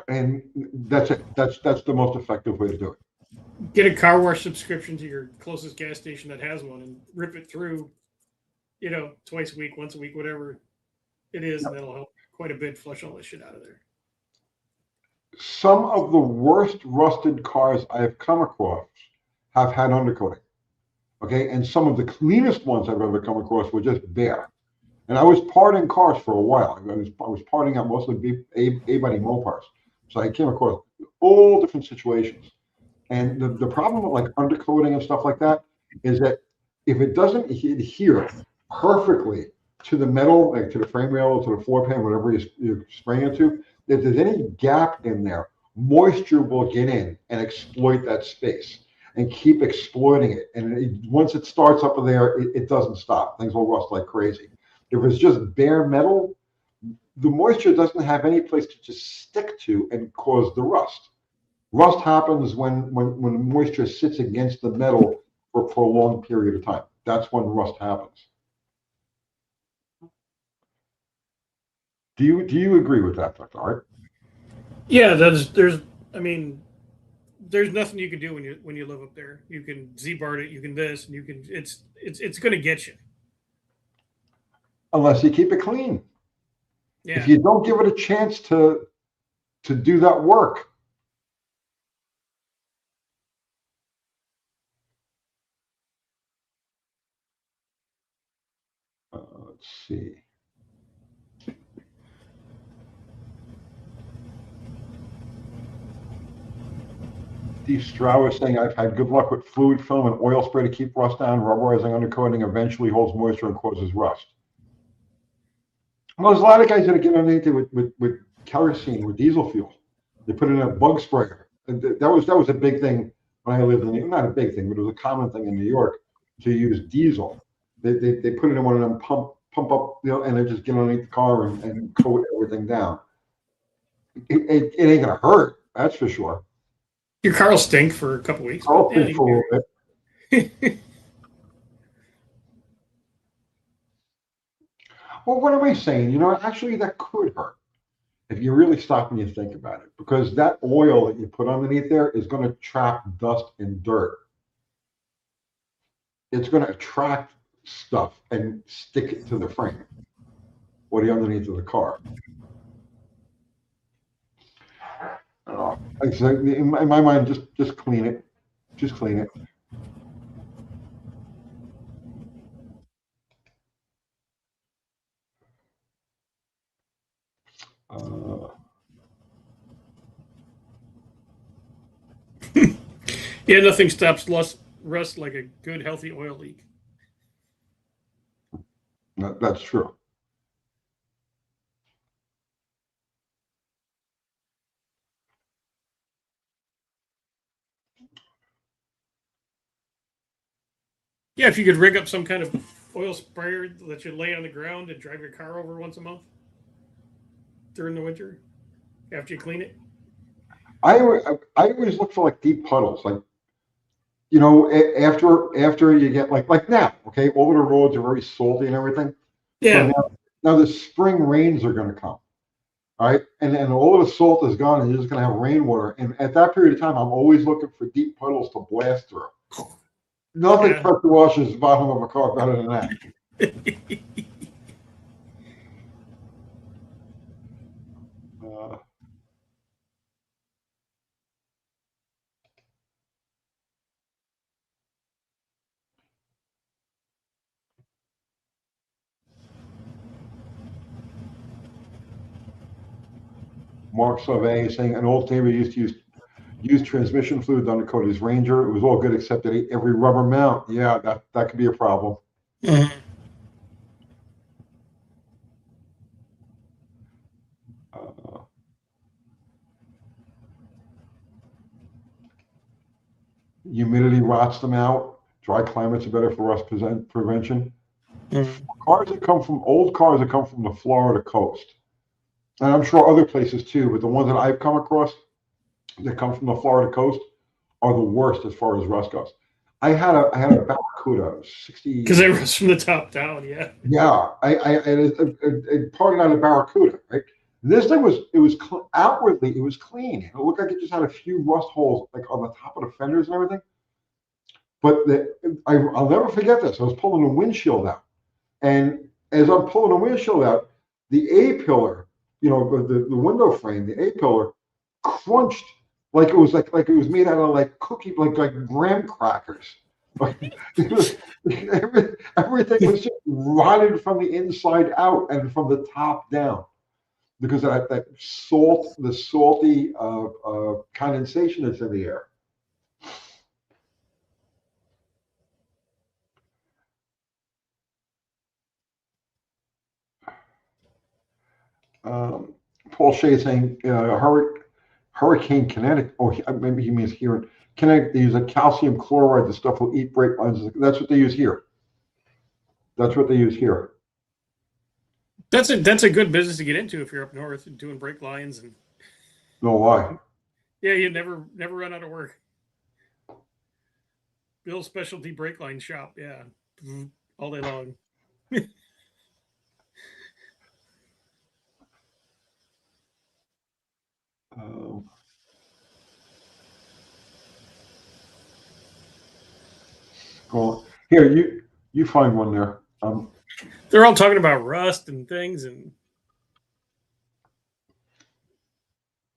And that's it. That's the most effective way to do it. Get a car wash subscription to your closest gas station that has one and rip it through, twice a week, once a week, whatever it is, and that'll help quite a bit flush all this shit out of there. Some of the worst rusted cars I've come across have had undercoating. Okay, and some of the cleanest ones I've ever come across were just bare. And I was parting cars for a while. I was parting out mostly A-body Mopars. So I came across all different situations. And the problem with like undercoating and stuff like that is that if it doesn't adhere perfectly to the metal, like to the frame rail, or to the floor pan, whatever you're spraying it to, if there's any gap in there, moisture will get in and exploit that space and keep exploiting it. And once it starts up there, it doesn't stop. Things will rust like crazy. If it's just bare metal, the moisture doesn't have any place to just stick to and cause the rust. Rust happens when moisture sits against the metal for a prolonged period of time. That's when rust happens. Do you agree with that, Dr. Art? Yeah, there's nothing you can do when you live up there. You can Z-bar it, you can this, and you can it's going to get you. Unless you keep it clean. Yeah. If you don't give it a chance to do that work. Let's see. Steve Strauss is saying, I've had good luck with fluid film and oil spray to keep rust down. Rubberizing undercoating eventually holds moisture and causes rust. Well, there's a lot of guys that get underneath it with kerosene, with diesel fuel. They put in a bug sprayer. And that was a big thing when I lived in, not a big thing, but it was a common thing in New York to use diesel. They put it in one of them pump up, and they just get underneath the car and coat everything down. It ain't gonna hurt, that's for sure. Your car will stink for a couple weeks. I'll think for a little bit. Well, what am I saying? Actually, that could hurt if you really stop and you think about it, because that oil that you put underneath there is going to trap dust and dirt. It's going to attract stuff and stick it to the frame or the underneath of the car. In my mind, just clean it. Just clean it. Yeah, nothing stops rust like a good, healthy oil leak. That's true. Yeah, if you could rig up some kind of oil sprayer that you lay on the ground and drive your car over once a month during the winter after you clean it. I always look for like deep puddles, like after you get like now, okay, all the roads are very salty and everything. So Yeah. now the spring rains are going to come, all right, and all of the salt is gone, and you're just going to have rainwater. And at that period of time, I'm always looking for deep puddles to blast through. Nothing pressure washes the bottom of a car better than that. Mark Sauvé is saying an old neighbor used to use transmission fluid to undercoat his Ranger. It was all good except that every rubber mount. Yeah, that could be a problem. Mm-hmm. Humidity rots them out. Dry climates are better for rust prevention. Mm-hmm. Old cars that come from the Florida coast, and I'm sure other places too, but the ones that I've come across that come from the Florida coast are the worst as far as rust goes. I had a Barracuda 60 because they rust from the top down. Yeah. Yeah, I parted out a Barracuda, right? This thing outwardly it was clean. It looked like it just had a few rust holes like on the top of the fenders and everything. But I'll never forget this. I was pulling the windshield out, and as I'm pulling the windshield out, the A pillar, the window frame, the A pillar, crunched like it was made out of like cookie, like graham crackers. Everything was just rotted from the inside out and from the top down because of that salty condensation that's in the air. Paul Shea is saying Hurricane Kinetic. Oh, maybe he means here in Kinetic. They use a calcium chloride. The stuff will eat brake lines. That's what they use here. That's what they use here. That's a good business to get into if you're up north and doing brake lines and. No lie. Yeah, you never run out of work. Bill's specialty brake line shop. Yeah, all day long. Well, here you find one there. They're all talking about rust and things, and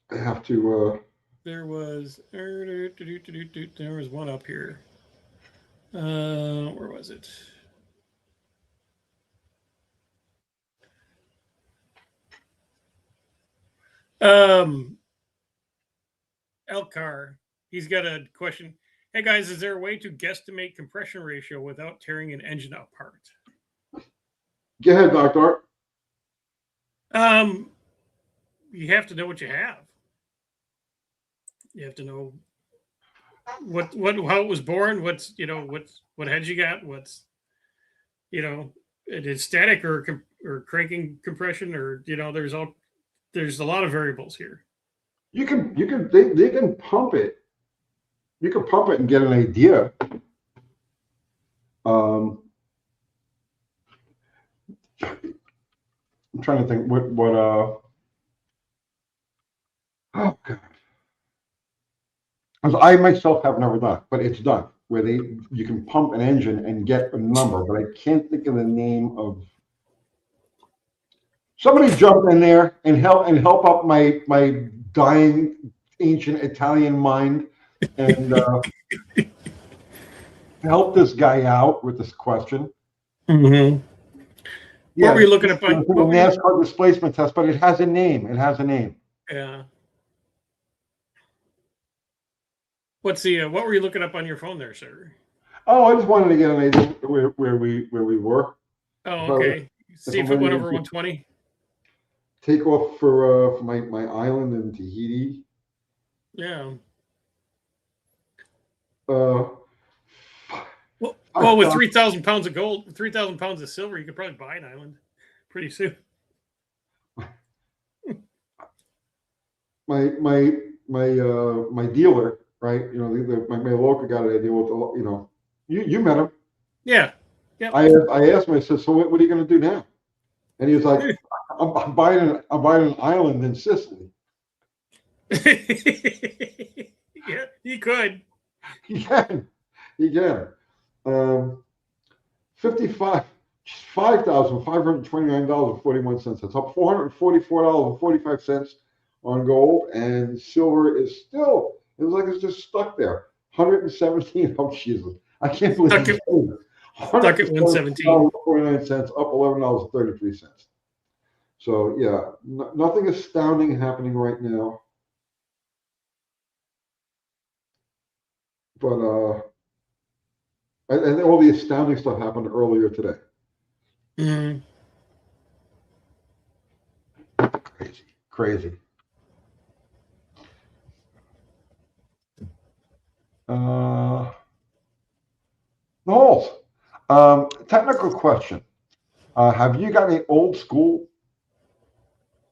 I have to. There was one up here. Where was it? Elkar, he's got a question. Hey guys, is there a way to guesstimate compression ratio without tearing an engine apart? Go ahead, Doctor. You have to know what you have. You have to know how it was born. What heads you got. What's it is static or cranking compression or there's a lot of variables here. They can pump it. You can pump it and get an idea. I'm trying to think what oh god. I myself have never done it, but it's done where you can pump an engine and get a number, but I can't think of the name of. Somebody jump in there and help up my dying ancient Italian mind and help this guy out with this question. Mm-hmm. What Yeah, were you looking up on? the NASCAR displacement test, but it has a name. It has a name. Yeah. What's the? What were you looking up on your phone there, sir? Oh, I just wanted to get an idea where we were. Oh, okay. See if it went over 120. Take off for my island in Tahiti. Yeah. Uh, Well, with 3,000 pounds of gold, 3,000 pounds of silver, you could probably buy an island pretty soon. My dealer, right? You know, my local guy that I deal with. You know, you met him. Yeah. Yeah. I asked him. I said, "So what are you going to do now?" And he was like, "I'm buying an island in Sicily." Yeah, he could. He can. 5,529.41. That's up $444.45 on gold, and silver is still. It was like it's just stuck there. 117. Oh Jesus! I can't believe Stuck it's at 117. 49 cents, up $11.33. So yeah, nothing astounding happening right now. But and all the astounding stuff happened earlier today. Mm. Crazy. The holes. Technical question. Have you got an old school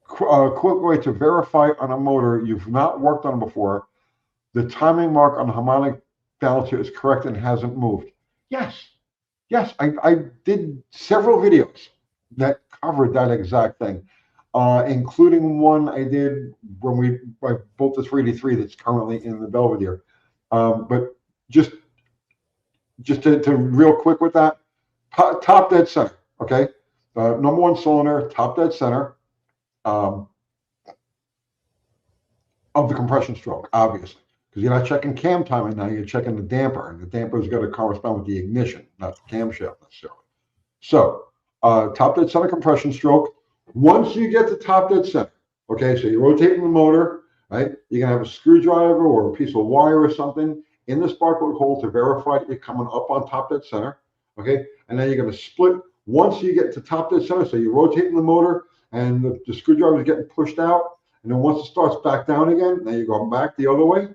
quick way to verify on a motor you've not worked on before the timing mark on the harmonic balancer is correct and hasn't moved? Yes. I did several videos that covered that exact thing, including one I did when I built this 383 that's currently in the Belvedere. But just to real quick with that, top dead center, okay? Number one cylinder, top dead center of the compression stroke, obviously, because you're not checking cam timing now, you're checking the damper, and the damper's got to correspond with the ignition, not the camshaft necessarily. So, top dead center compression stroke. Once you get to top dead center, okay, so you're rotating the motor, right? You're gonna have a screwdriver or a piece of wire or something in the spark plug hole to verify that you're coming up on top dead center, okay? And then you're gonna split once you get to top dead center. So you're rotating the motor and the screwdriver is getting pushed out. And then once it starts back down again, now you're going back the other way,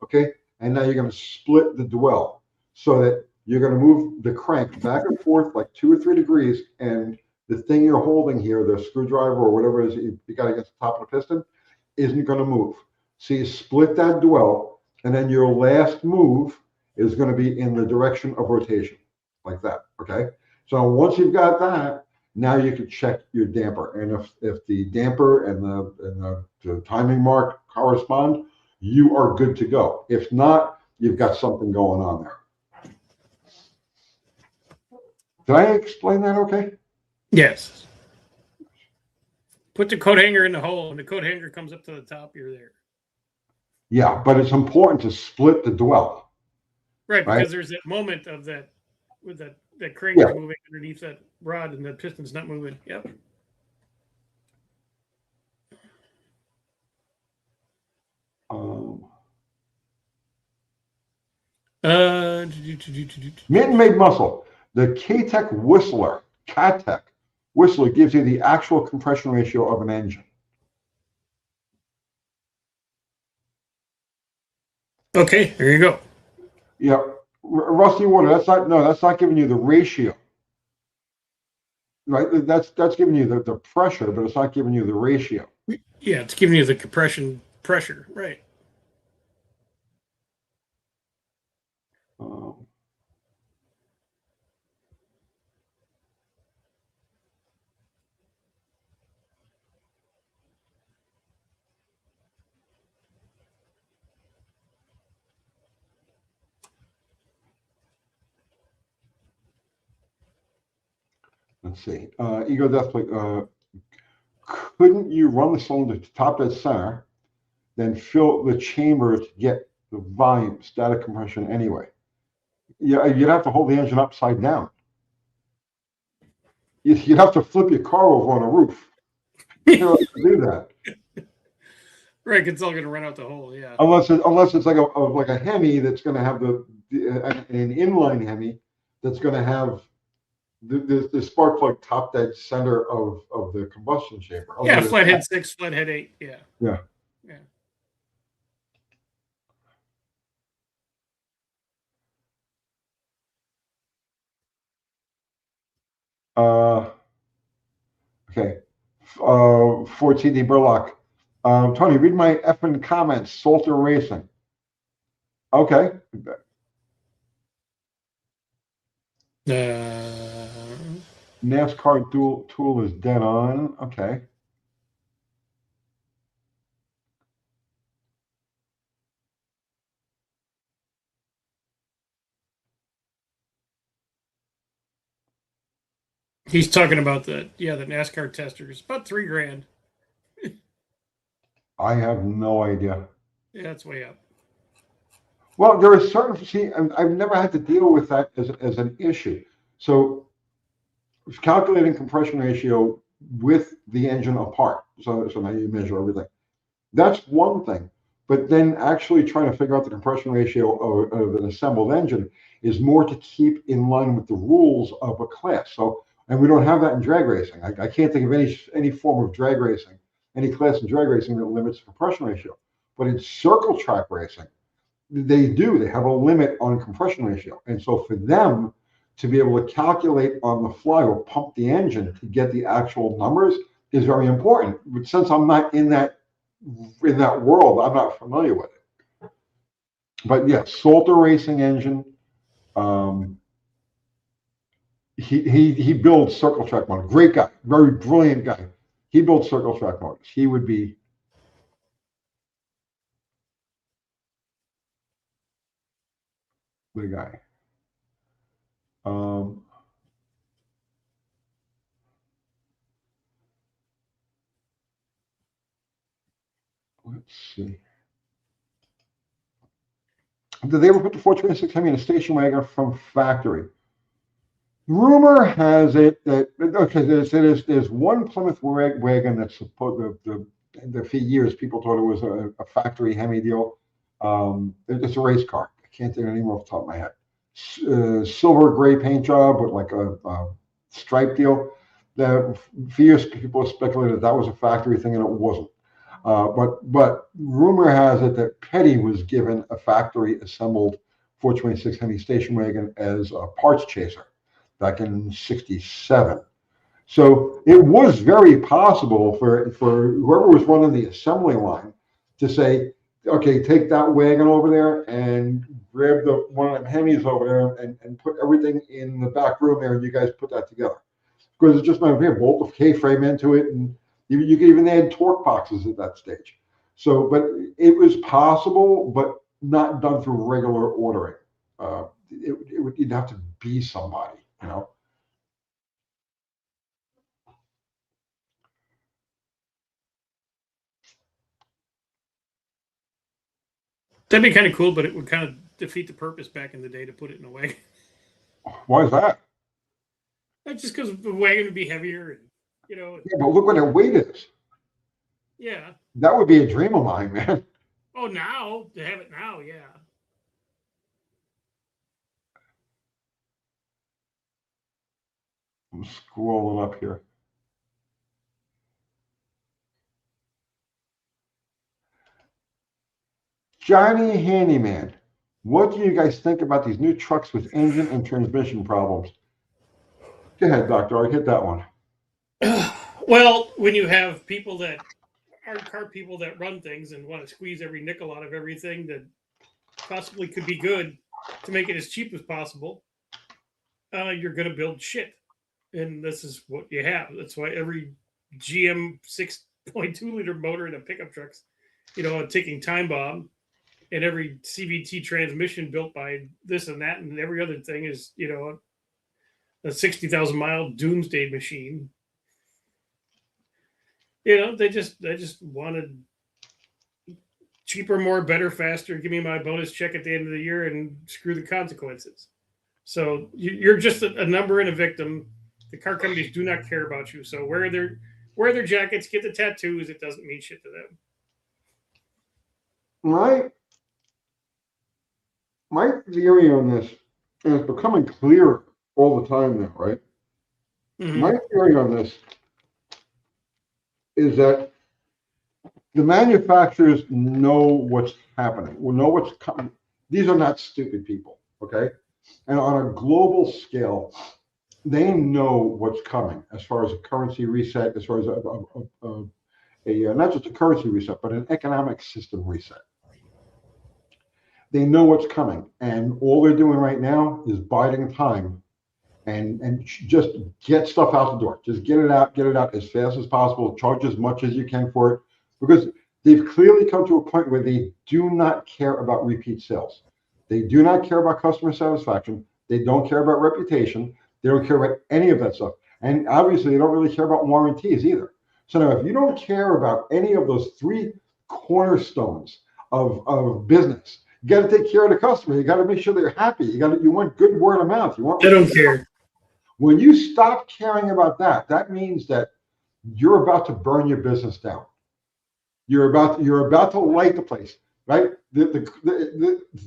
okay? And now you're gonna split the dwell so that you're going to move the crank back and forth like 2 or 3 degrees, and the thing you're holding here, the screwdriver or whatever it is you got against the top of the piston, isn't going to move. So you split that dwell, and then your last move is going to be in the direction of rotation, like that, okay? So once you've got that, now you can check your damper, and if the damper and the timing mark correspond, you are good to go. If not, you've got something going on there. Did I explain that okay? Yes. Put the coat hanger in the hole, and the coat hanger comes up to the top, you're there. Yeah, but it's important to split the dwell. Right, because there's that moment of that, with that crank is moving underneath that rod, and the piston's not moving. Yep. Minton Made Muscle. The K-Tech Whistler, CATEC Whistler gives you the actual compression ratio of an engine. Okay, there you go. Yeah, Rusty Water. That's not giving you the ratio. Right, that's giving you the pressure, but it's not giving you the ratio. Yeah, it's giving you the compression pressure, right? Let's see. Ego Death Plate. Couldn't you run the cylinder to top dead center, then fill the chamber to get the volume, static compression anyway? Yeah, you'd have to hold the engine upside down. you'd have to flip your car over on a roof. You don't have to do that. Right, it's all going to run out the hole. Yeah. Unless it's like a Hemi that's going to have an inline Hemi that's going to have the spark plug top dead center of the combustion chamber. Yeah, flathead 6, flathead 8. Yeah. Yeah. Yeah. Okay. 14D Burlock. Tony, read my effing comments. Salter Racing. Okay. NASCAR tool is dead on. Okay. He's talking about the NASCAR testers. About $3,000. I have no idea. Yeah, it's way up. Well, there are certain, I've never had to deal with that as an issue. So calculating compression ratio with the engine apart. So now you measure everything. That's one thing. But then actually trying to figure out the compression ratio of an assembled engine is more to keep in line with the rules of a class. So, and we don't have that in drag racing. I can't think of any form of drag racing, any class in drag racing that limits the compression ratio. But in circle track racing, they have a limit on compression ratio. And so for them to be able to calculate on the fly or pump the engine to get the actual numbers is very important. But since I'm not in that world, I'm not familiar with it. But yeah, Salter Racing engine. He builds circle track motors. Great guy, very brilliant guy. He builds circle track motors. He would be the guy. Let's see. Did they ever put the 426 Hemi in a station wagon from factory? Rumor has it that there's one Plymouth wagon that's supposed for years people thought it was a factory Hemi deal. It's a race car. I can't think of any more off the top of my head. Silver gray paint job with like a stripe deal. For years people speculated that was a factory thing and it wasn't. But rumor has it that Petty was given a factory assembled 426 Hemi station wagon as a parts chaser back in '67. So it was very possible for whoever was running the assembly line to say, okay, take that wagon over there and grab one of them Hemis over there and put everything in the back room there and you guys put that together. Because it's just not here, bolt the K-frame into it and you could even add torque boxes at that stage. So, but it was possible, but not done through regular ordering. You'd have to be somebody, you know. That'd be kind of cool, but it would kind of defeat the purpose back in the day to put it in a wagon. Why is that? That's just because the wagon would be heavier, and you know. Yeah, but look what their weight is. Yeah. That would be a dream of mine, man. Oh, now to have it now, yeah. I'm scrolling up here. Johnny Handyman, what do you guys think about these new trucks with engine and transmission problems? Go ahead, Dr. Art, hit that one. Well, when you have people that aren't car people that run things and want to squeeze every nickel out of everything that possibly could be good to make it as cheap as possible, you're going to build shit. And this is what you have. That's why every GM 6.2 liter motor in a pickup truck's, a ticking time bomb. And every CVT transmission built by this and that and every other thing is, a 60,000 mile doomsday machine. They just wanted cheaper, more, better, faster. Give me my bonus check at the end of the year and screw the consequences. So you're just a number and a victim. The car companies do not care about you. So wear their jackets, get the tattoos. It doesn't mean shit to them. My theory on this, and it's becoming clear all the time now, right? Mm-hmm. My theory on this is that the manufacturers know what's happening, will know what's coming. These are not stupid people, okay? And on a global scale, they know what's coming as far as a currency reset, as far as not just a currency reset, but an economic system reset. They know what's coming, and all they're doing right now is biding time and just get stuff out the door. Just get it out as fast as possible. Charge as much as you can for it, because they've clearly come to a point where they do not care about repeat sales. They do not care about customer satisfaction. They don't care about reputation. They don't care about any of that stuff. And obviously, they don't really care about warranties either. So now, if you don't care about any of those three cornerstones of business, you got to take care of the customer. You got to make sure they're happy. You want good word of mouth. You want. They don't care. When you stop caring about that, that means that you're about to burn your business down. You're about to light the place, right? The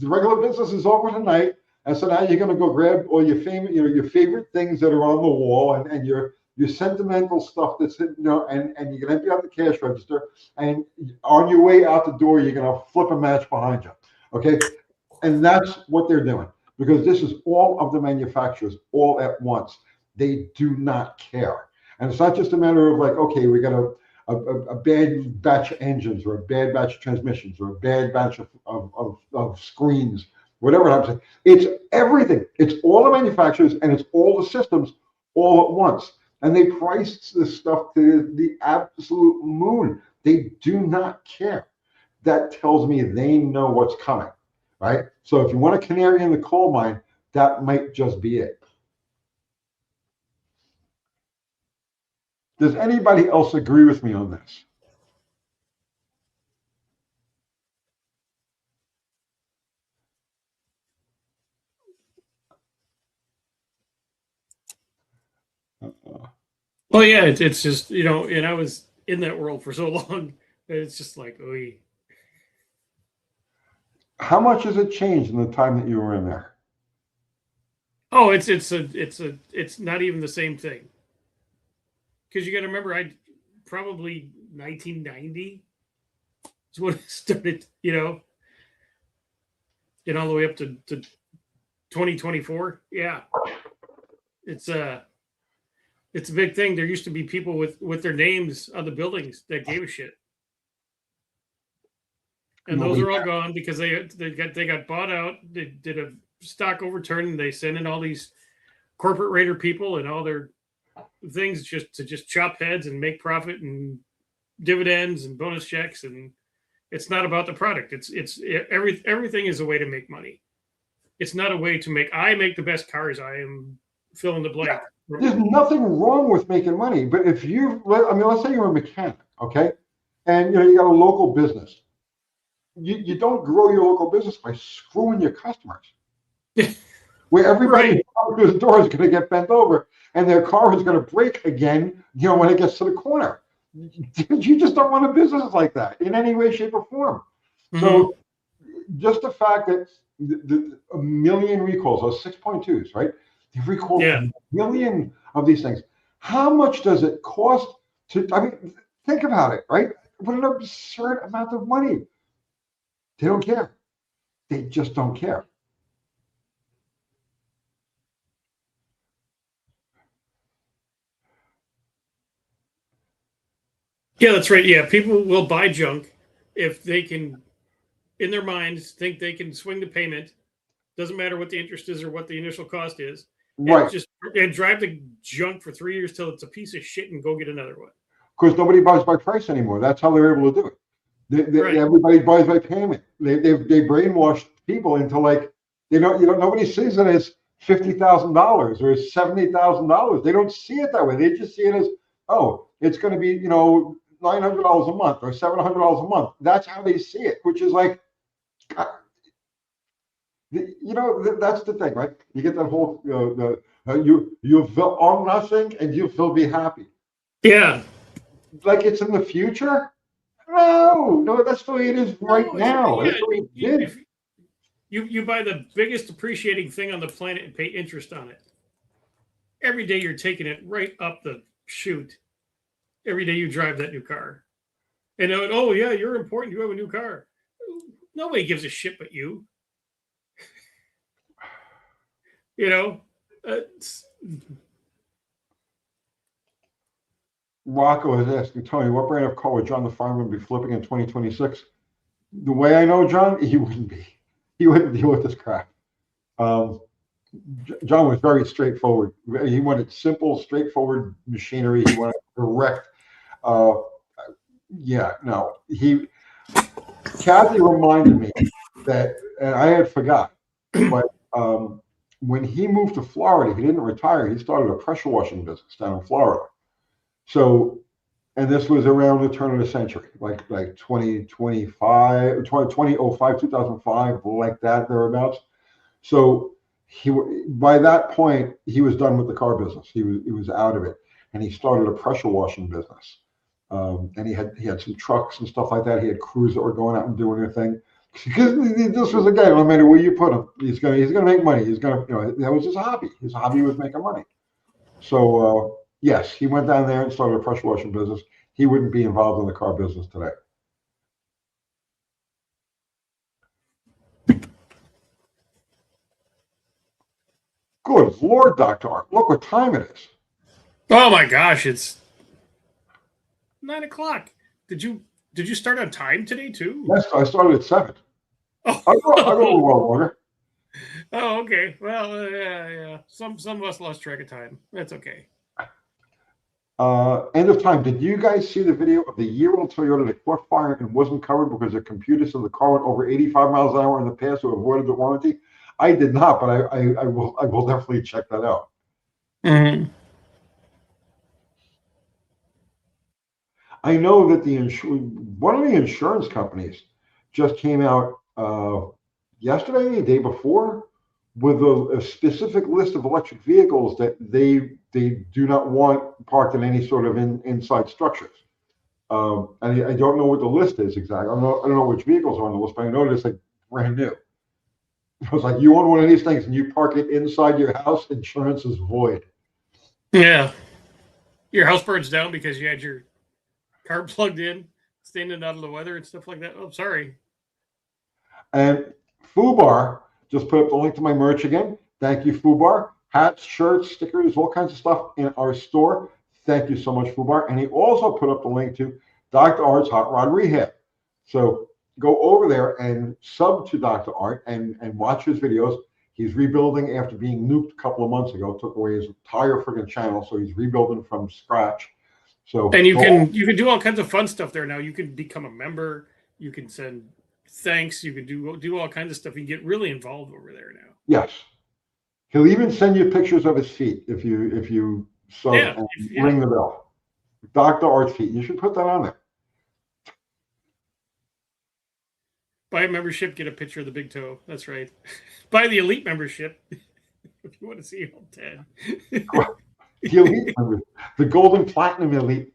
regular business is over tonight, and so now you're going to go grab all your favorite things that are on the wall, and your sentimental stuff that's and you're going to empty out the cash register, and on your way out the door, you're going to flip a match behind you, okay? And that's what they're doing, because this is all of the manufacturers all at once. They do not care. And it's not just a matter of like, okay, we got a bad batch of engines, or a bad batch of transmissions, or a bad batch of screens, whatever I'm saying. It's everything. It's all the manufacturers, and it's all the systems all at once. And they price this stuff to the absolute moon. They do not care. That tells me they know what's coming, right? So if you want a canary in the coal mine, that might just be it. Does anybody else agree with me on this? Well, yeah, it's just, and I was in that world for so long that it's just like, oy. How much has it changed in the time that you were in there? Oh, it's not even the same thing. Because you got to remember, I probably 1990 is when it started, and all the way up to 2024. Yeah, it's a big thing. There used to be people with their names on the buildings that gave a shit, and those are all gone because they got bought out. They did a stock overturn, and they sent in all these corporate raider people and all their things just to chop heads and make profit and dividends and bonus checks, and it's not about the product. Everything is a way to make money. It's not a way to I make the best cars. I am fill in the blank. Yeah. There's nothing wrong with making money, but if let's say you're a mechanic, okay, and you got a local business, you don't grow your local business by screwing your customers. Where everybody through the door is going to get bent over, and their car is going to break again, when it gets to the corner. You just don't want a business like that in any way, shape, or form. Mm-hmm. So just the fact that a million recalls, those 6.2s, right? They've recalled a million of these things. How much does it cost think about it, right? What an absurd amount of money. They don't care. They just don't care. Yeah, that's right. Yeah, people will buy junk if they can, in their minds, think they can swing the payment. Doesn't matter what the interest is or what the initial cost is. Right. And drive the junk for 3 years till it's a piece of shit and go get another one. Because nobody buys by price anymore. That's how they're able to do it. Everybody buys by payment. They brainwashed people into nobody sees it as $50,000 or $70,000. They don't see it that way. They just see it as, it's going to be $900 a month or $700 a month. That's how they see it, which is like, that's the thing, right? You get that whole You will own nothing and you will be happy. Yeah. Like it's in the future? No, that's the way it is right No, now. yeah, That's the way it did. if you buy the biggest appreciating thing on the planet and pay interest on it. Every day you're taking it right up the chute. Every day you drive that new car. And oh yeah, you're important. You have a new car. Nobody gives a shit but you. You know, Rocco is asking Tony, what brand of car would John the Farmer be flipping in 2026? The way I know John, he wouldn't be. He wouldn't deal with this crap. John was very straightforward. He wanted simple, straightforward machinery. He wanted direct. Yeah, no. Kathy reminded me that, and I had forgot, but when he moved to Florida, he didn't retire. He started a pressure washing business down in Florida. So, and this was around the turn of the century, like 2005, 2005, like that, thereabouts. So by that point, he was done with the car business. He was out of it. And he started a pressure washing business. And he had some trucks and stuff like that. He had crews that were going out and doing their thing. Because this was a guy, no matter where you put him, he's gonna make money. That was his hobby. His hobby was making money. So yes, he went down there and started a pressure washing business. He wouldn't be involved in the car business today. Good Lord, Dr. Art, look what time it is. oh my gosh, it's 9:00. Did you start on time today too? Yes, I started at 7. Oh, I go to well order. oh okay. Well, yeah. Some of us lost track of time. That's okay. End of time. Did you guys see the video of the year-old Toyota that caught fire and wasn't covered because the computer said the car went over 85 miles an hour in the past to avoid the warranty? I did not, but I will definitely check that out. Mm-hmm. I know that one of the insurance companies just came out yesterday, the day before, with a specific list of electric vehicles that they do not want parked in any sort of inside structures. And I don't know what the list is exactly. I don't know which vehicles are on the list, but I know it's like brand new. I was like, you own one of these things and you park it inside your house, insurance is void. Yeah. Your house burns down because you had your car plugged in, standing out of the weather and stuff like that. Oh, sorry. And Fubar just put up the link to my merch again. Thank you, Fubar. Hats, shirts, stickers, all kinds of stuff in our store. Thank you so much, Fubar. And he also put up the link to Dr. Art's Hot Rod Rehab. So go over there and sub to Dr. Art and watch his videos. He's rebuilding after being nuked a couple of months ago. Took away his entire freaking channel, so he's rebuilding from scratch. So and you can do all kinds of fun stuff there now. You can become a member. You can send thanks. You can do all kinds of stuff. You can get really involved over there now. Yes, he'll even send you pictures of his feet if you sub and ring the bell. Dr. Art's feet. You should put that on there. Buy a membership, get a picture of the big toe. That's right. Buy the elite membership if you want to see all 10. The elite membership, the golden platinum elite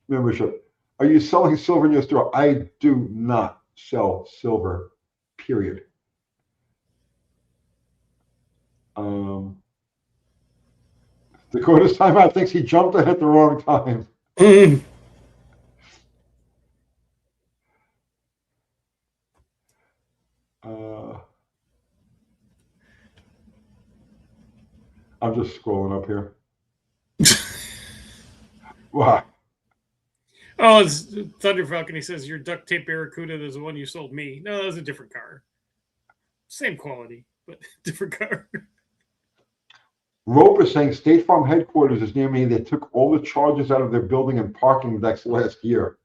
membership. Are you selling silver in your store? I do not sell silver, period. Dakota's timeout thinks he jumped in at the wrong time. I'm just scrolling up here. Wow. Oh, it's Thunder Falcon. He says your duct tape Barracuda is the one you sold me. No, that was a different car. Same quality, but different car. Rope is saying State Farm headquarters is near me. They took all the charges out of their building and parking decks last year.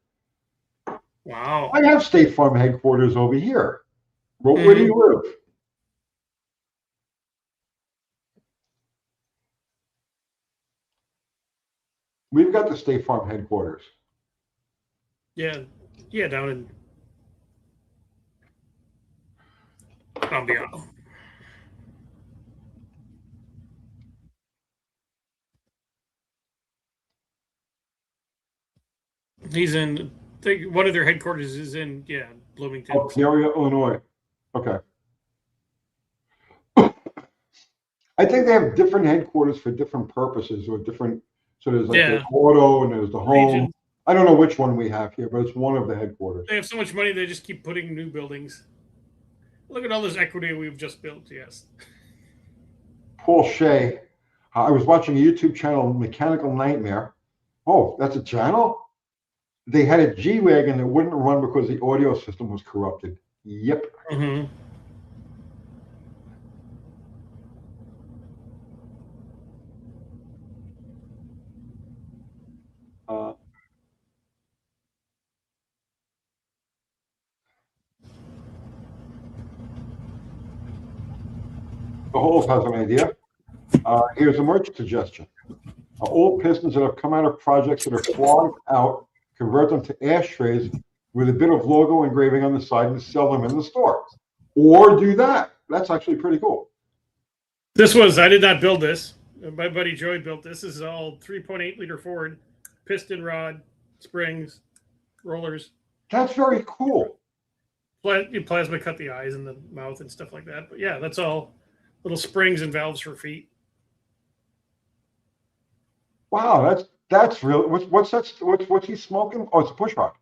Wow. I have State Farm headquarters over here. Rope, where do you live? We've got the State Farm headquarters. Yeah, down in Columbia. He's in. I think one of their headquarters is in Bloomington. Oh, Peoria, Illinois. Okay. I think they have different headquarters for different purposes or different. So there's like the auto and there's the home. Region. I don't know which one we have here, but it's one of the headquarters. They have so much money, they just keep putting new buildings. Look at all this equity we've just built. Yes. Paul Shea. I was watching a YouTube channel, Mechanical Nightmare. Oh, that's a channel? They had a G-Wagon that wouldn't run because the audio system was corrupted. Yep. Mm-hmm. The Holes has an idea. Here's a merch suggestion. Old pistons that have come out of projects that are clogged out, convert them to ashtrays with a bit of logo engraving on the side and sell them in the store. Or do that. That's actually pretty cool. I did not build this. My buddy Joey built this. This is all 3.8 liter Ford, piston rod, springs, rollers. That's very cool. Plasma cut the eyes and the mouth and stuff like that. But yeah, that's all little springs and valves for feet. Wow, that's real. What's that? What's he smoking? Oh, it's a push rod.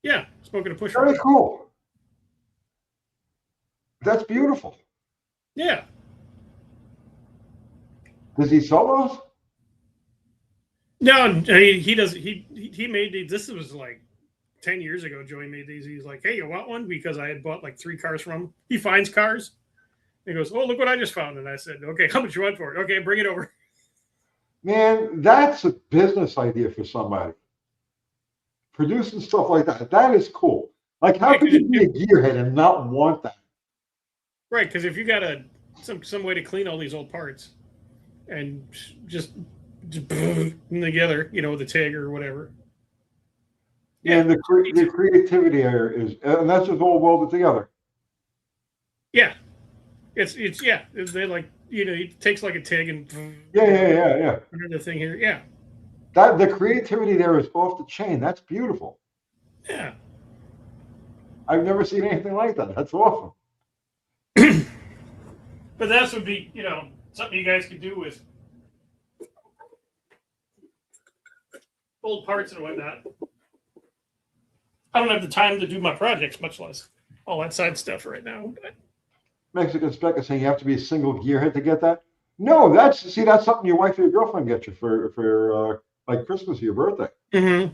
Yeah, smoking a push rod. Very cool. That's beautiful. Yeah. Does he sell those? No, he does. He made these. This was like 10 years ago. Joey made these. He's like, "Hey, you want one?" Because I had bought like 3 cars from him. He finds cars. He goes, "Oh, look what I just found!" And I said, "Okay, how much you want for it?" "Okay, bring it over." Man, that's a business idea for somebody. Producing stuff like that. That is cool. Like, how could you be a gearhead and not want that? Right, because if you got some way to clean all these old parts and just together, with a TIG or whatever. Yeah, and the creativity there is, and that's just all welded together. Yeah, it's they like it takes like a TIG and yeah. Another thing here, yeah. That the creativity there is off the chain. That's beautiful. Yeah, I've never seen anything like that. That's awesome. But that would be something you guys could do with old parts and whatnot. I don't have the time to do my projects, much less all that side stuff right now. But Mexican Spec is saying you have to be a single gearhead to get that. No, that's something your wife or your girlfriend get you for like Christmas or your birthday. Mm-hmm.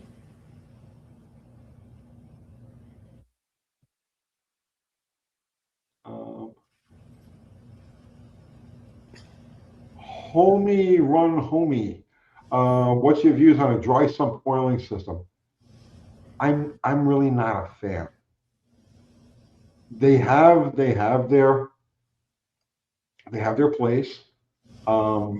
Homie Run Homie. What's your views on a dry sump oiling system? I'm really not a fan. They have their place, but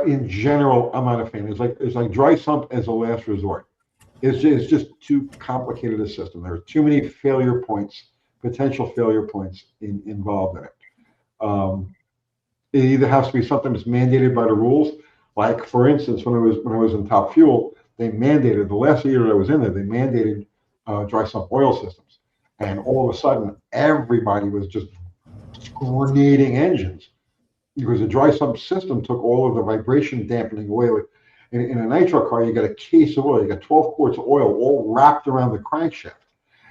in general, I'm not a fan. It's like dry sump as a last resort. It's just too complicated a system. There are too many potential failure points involved in it. It either has to be something that's mandated by the rules. Like, for instance, when I was in Top Fuel, they mandated, the last year that I was in there, they mandated dry sump oil systems. And all of a sudden, everybody was just grenading engines because the dry sump system took all of the vibration dampening away. In a nitro car, you got a case of oil, you got 12 quarts of oil all wrapped around the crankshaft.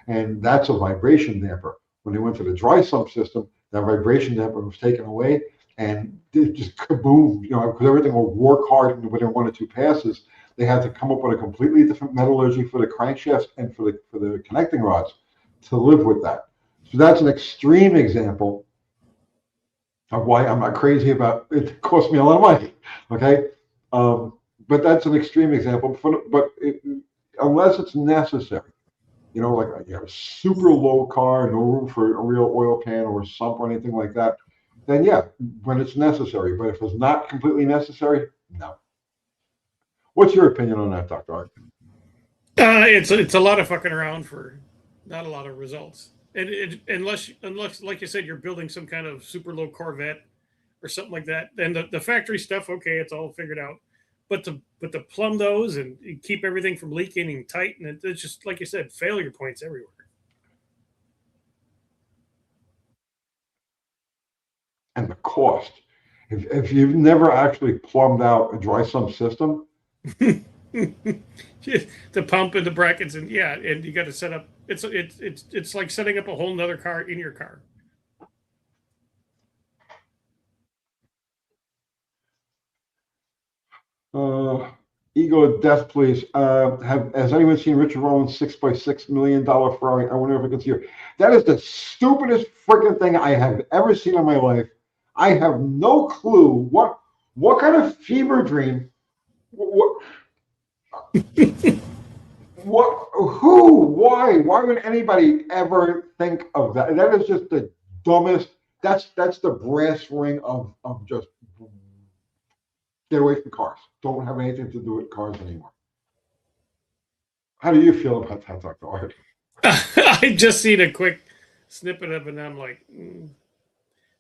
And that's a vibration damper. When they went to the dry sump system, that vibration damper was taken away. And it just kaboom, because everything will work hard within 1 or 2 passes. They had to come up with a completely different metallurgy for the crankshafts and for the connecting rods to live with that. So that's an extreme example of why I'm not crazy about it. It cost me a lot of money, okay? But that's an extreme example. Unless it's necessary, like you have a super low car, no room for a real oil pan or a sump or anything like that, then yeah, when it's necessary. But if it's not completely necessary, no. What's your opinion on that, Dr. Art? It's a lot of fucking around for not a lot of results. And unless, like you said, you're building some kind of super low Corvette or something like that, then the factory stuff, okay, it's all figured out. to plumb those and keep everything from leaking and tight, and it's just like you said, failure points everywhere. And the cost. If you've never actually plumbed out a dry sump system, The pump and the brackets, and and you got to set up. It's like setting up a whole nother car in your car. Ego Death, please. Has anyone seen Richard Rollins' $6x6 million Ferrari? I wonder if I can see it. That is the stupidest freaking thing I have ever seen in my life. I have no clue what kind of fever dream. Who, why would anybody ever think of that? That is just the dumbest. That's the brass ring of just get away from cars. Don't have anything to do with cars anymore. How do you feel about that, Dr. Art? I just seen a quick snippet of it, and I'm like,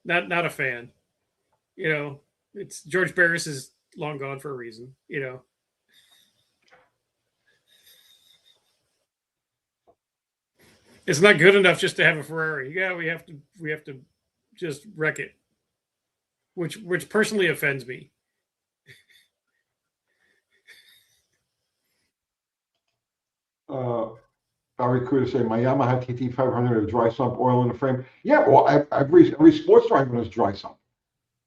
not a fan. It's George Barris is long gone for a reason. It's not good enough just to have a Ferrari. Yeah, we have to just wreck it, which personally offends me. Barry Cruder say my Yamaha TT500 a dry sump oil in the frame. Yeah, well, every sports driving is dry sump,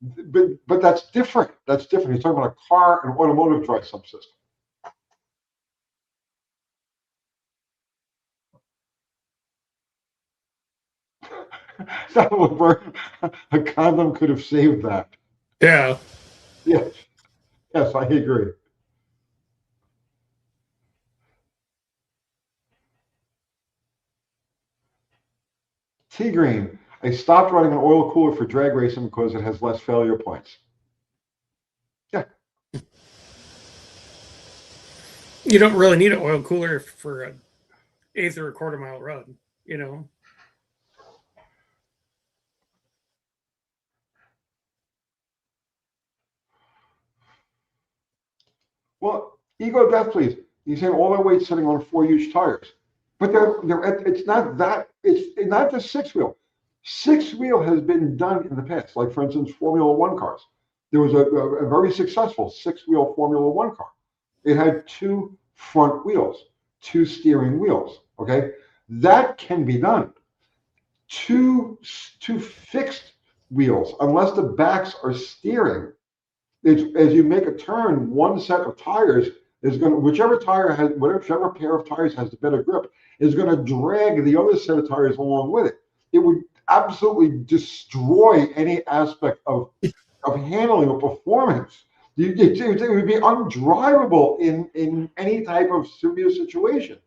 but that's different. That's different. He's talking about a car and automotive dry sump system. A condom could have saved that. Yeah. Yes, I agree. T-Green, I stopped running an oil cooler for drag racing because it has less failure points. Yeah. You don't really need an oil cooler for an eighth or a quarter mile run, Well, Ego Death, please. He's saying all their weight's sitting on 4 huge tires. But it's not that, it's not the six wheel. Six wheel has been done in the past. Like, for instance, Formula One cars. There was a very successful six wheel Formula One car. It had 2 front wheels, 2 steering wheels. Okay. That can be done. Two fixed wheels, unless the backs are steering. As you make a turn, one set of tires is going to, whichever pair of tires has the better grip, is going to drag the other set of tires along with it. It would absolutely destroy any aspect of handling or performance. It would be undrivable in any type of severe situation.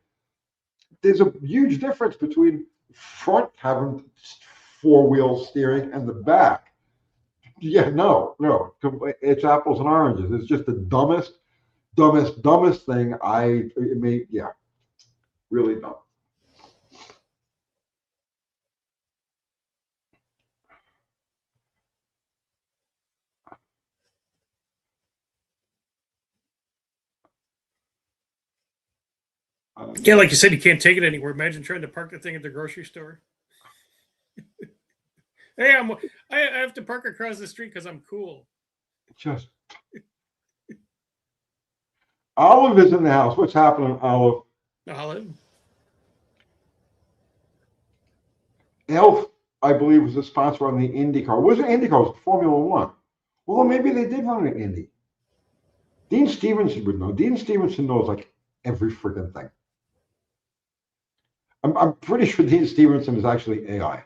There's a huge difference between front having 4 wheel steering and the back. Yeah, no. It's apples and oranges. It's just the dumbest thing. Really dumb. Yeah, like you said, you can't take it anywhere. Imagine trying to park the thing at the grocery store. Hey, I have to park across the street because I'm cool. Just Olive is in the house. What's happening, Olive? Olive. Elf, I believe, was a sponsor on the IndyCar. It wasn't IndyCar, it was Formula One. Well, maybe they did run an Indy. Dean Stevenson would know. Dean Stevenson knows like every freaking thing. I'm pretty sure Dean Stevenson is actually AI.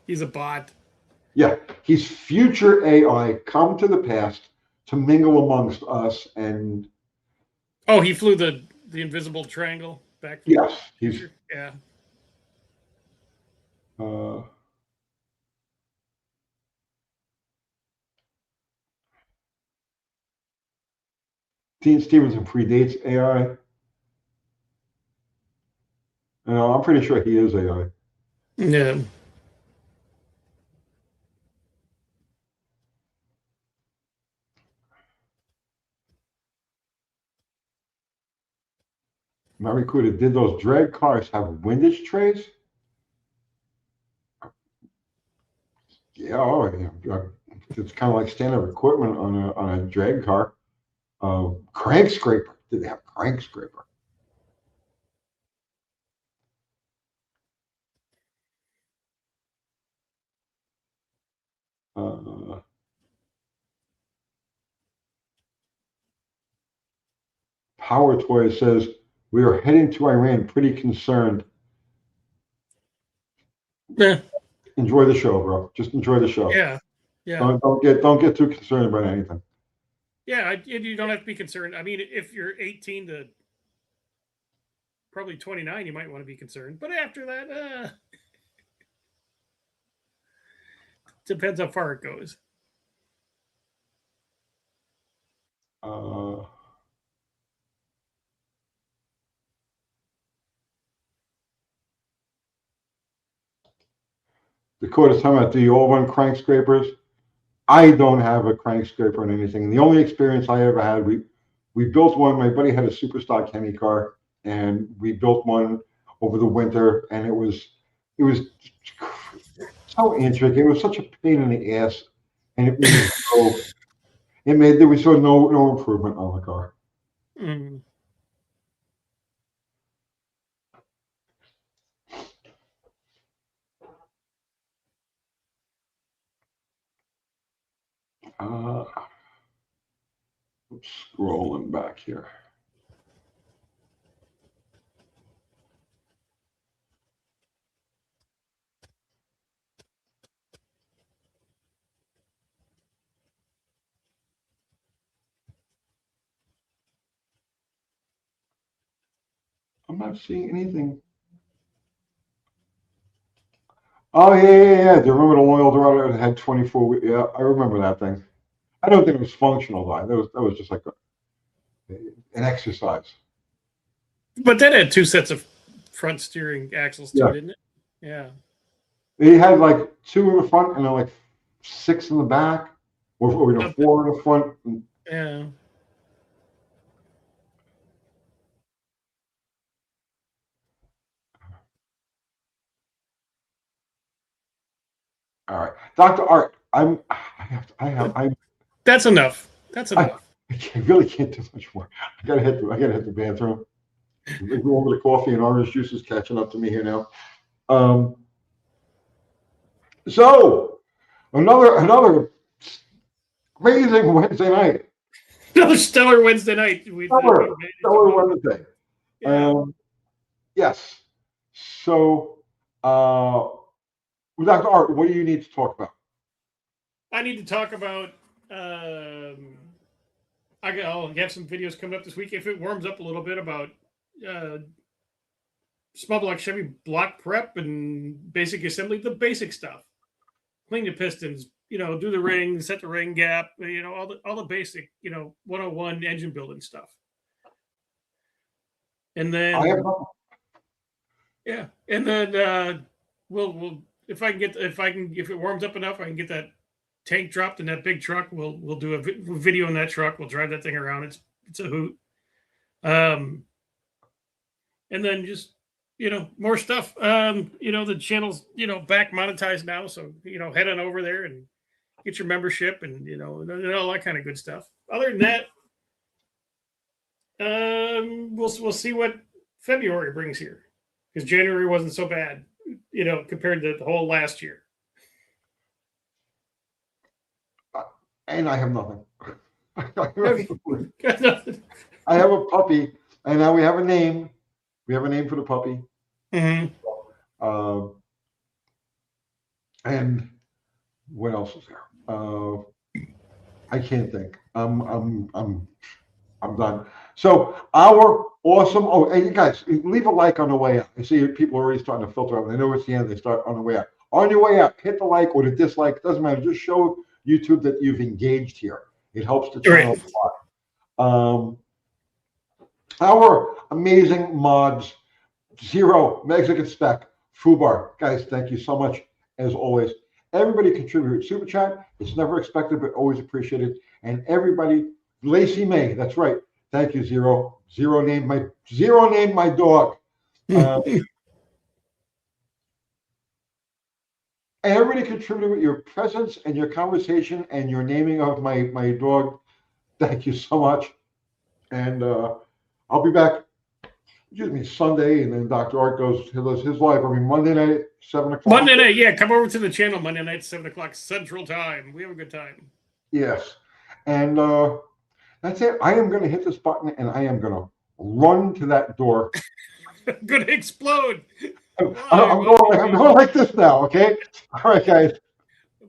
He's a bot. Yeah, he's future AI come to the past to mingle amongst us. And he flew the invisible triangle back. Yes, he's yeah. Dean Stevenson predates AI. No, I'm pretty sure he is AI. Yeah. Maricuda, did those drag cars have windage trays? Yeah, it's kind of like standard equipment on a drag car. Crank scraper. Did they have crank scraper? Power Toy says we are heading to Iran. Pretty concerned. Yeah. Enjoy the show, bro. Just enjoy the show. Yeah. Yeah. Don't get too concerned about anything. Yeah, you don't have to be concerned. I mean, if you're 18 to probably 29, you might want to be concerned. But after that, depends how far it goes. Dakota's talking about, do you all run crank scrapers? I don't have a crank scraper on anything. The only experience I ever had, we built one. My buddy had a Superstock Hemi car, and we built one over the winter, and it was so intricate. It was such a pain in the ass, and there was sort of no improvement on the car. Mm. Scrolling back here. I'm not seeing anything. Oh yeah. Do you remember the Loyal Dorado that had 24? Yeah, I remember that thing. I don't think it was functional though. That was just like an exercise. But that had two sets of front steering axles too, didn't it? Yeah. It had like 2 in the front and then like 6 in the back, or 4 in the front. Yeah. All right, Dr. Art. That's enough. That's enough. I really can't do much more. I gotta hit the bathroom. Go over the coffee and orange juice is catching up to me here now. So another amazing Wednesday night. Another stellar Wednesday night. Stellar Wednesday. Yeah. Yes. So, Dr. Art, what do you need to talk about? I need to talk about. I'll have some videos coming up this week if it warms up a little bit about small block Chevy block prep and basic assembly, the basic stuff. Clean the pistons, do the ring, set the ring gap, all the basic, 101 engine building stuff. And then we'll if it warms up enough, I can get that tank dropped in that big truck. We'll do a video in that truck. We'll drive that thing around. It's a hoot. And then just more stuff. The channel's back monetized now, so head on over there and get your membership and all that kind of good stuff. Other than that, we'll see what February brings here, because January wasn't so bad, compared to the whole last year. And I have nothing. Got nothing. I have a puppy, and now we have a name. We have a name for the puppy. Mm-hmm. And what else is there? I can't think. I'm done. So our awesome. Oh, hey, you guys, leave a like on the way out. I see people are already starting to filter out. They know it's the end. They start on the way out. On your way out, hit the like or the dislike. Doesn't matter. Just show YouTube that you've engaged here. It helps the channel a lot. Our amazing mods, Zero, Mexican Spec, Fubar. Guys, thank you so much, as always. Everybody contribute Super Chat. It's never expected, but always appreciated. And everybody, Lacey May, that's right. Thank you, Zero. Zero named my dog. And everybody contributed with your presence and your conversation and your naming of my dog. Thank you so much. And I'll be back, Sunday, and then Dr. Art does his live every Monday night, 7 o'clock. Monday night, yeah. Come over to the channel Monday night, 7 o'clock Central Time. We have a good time. Yes. And that's it. I am going to hit this button, and I am going to run to that door. Gonna explode. I'm going like this now, okay? All right, guys.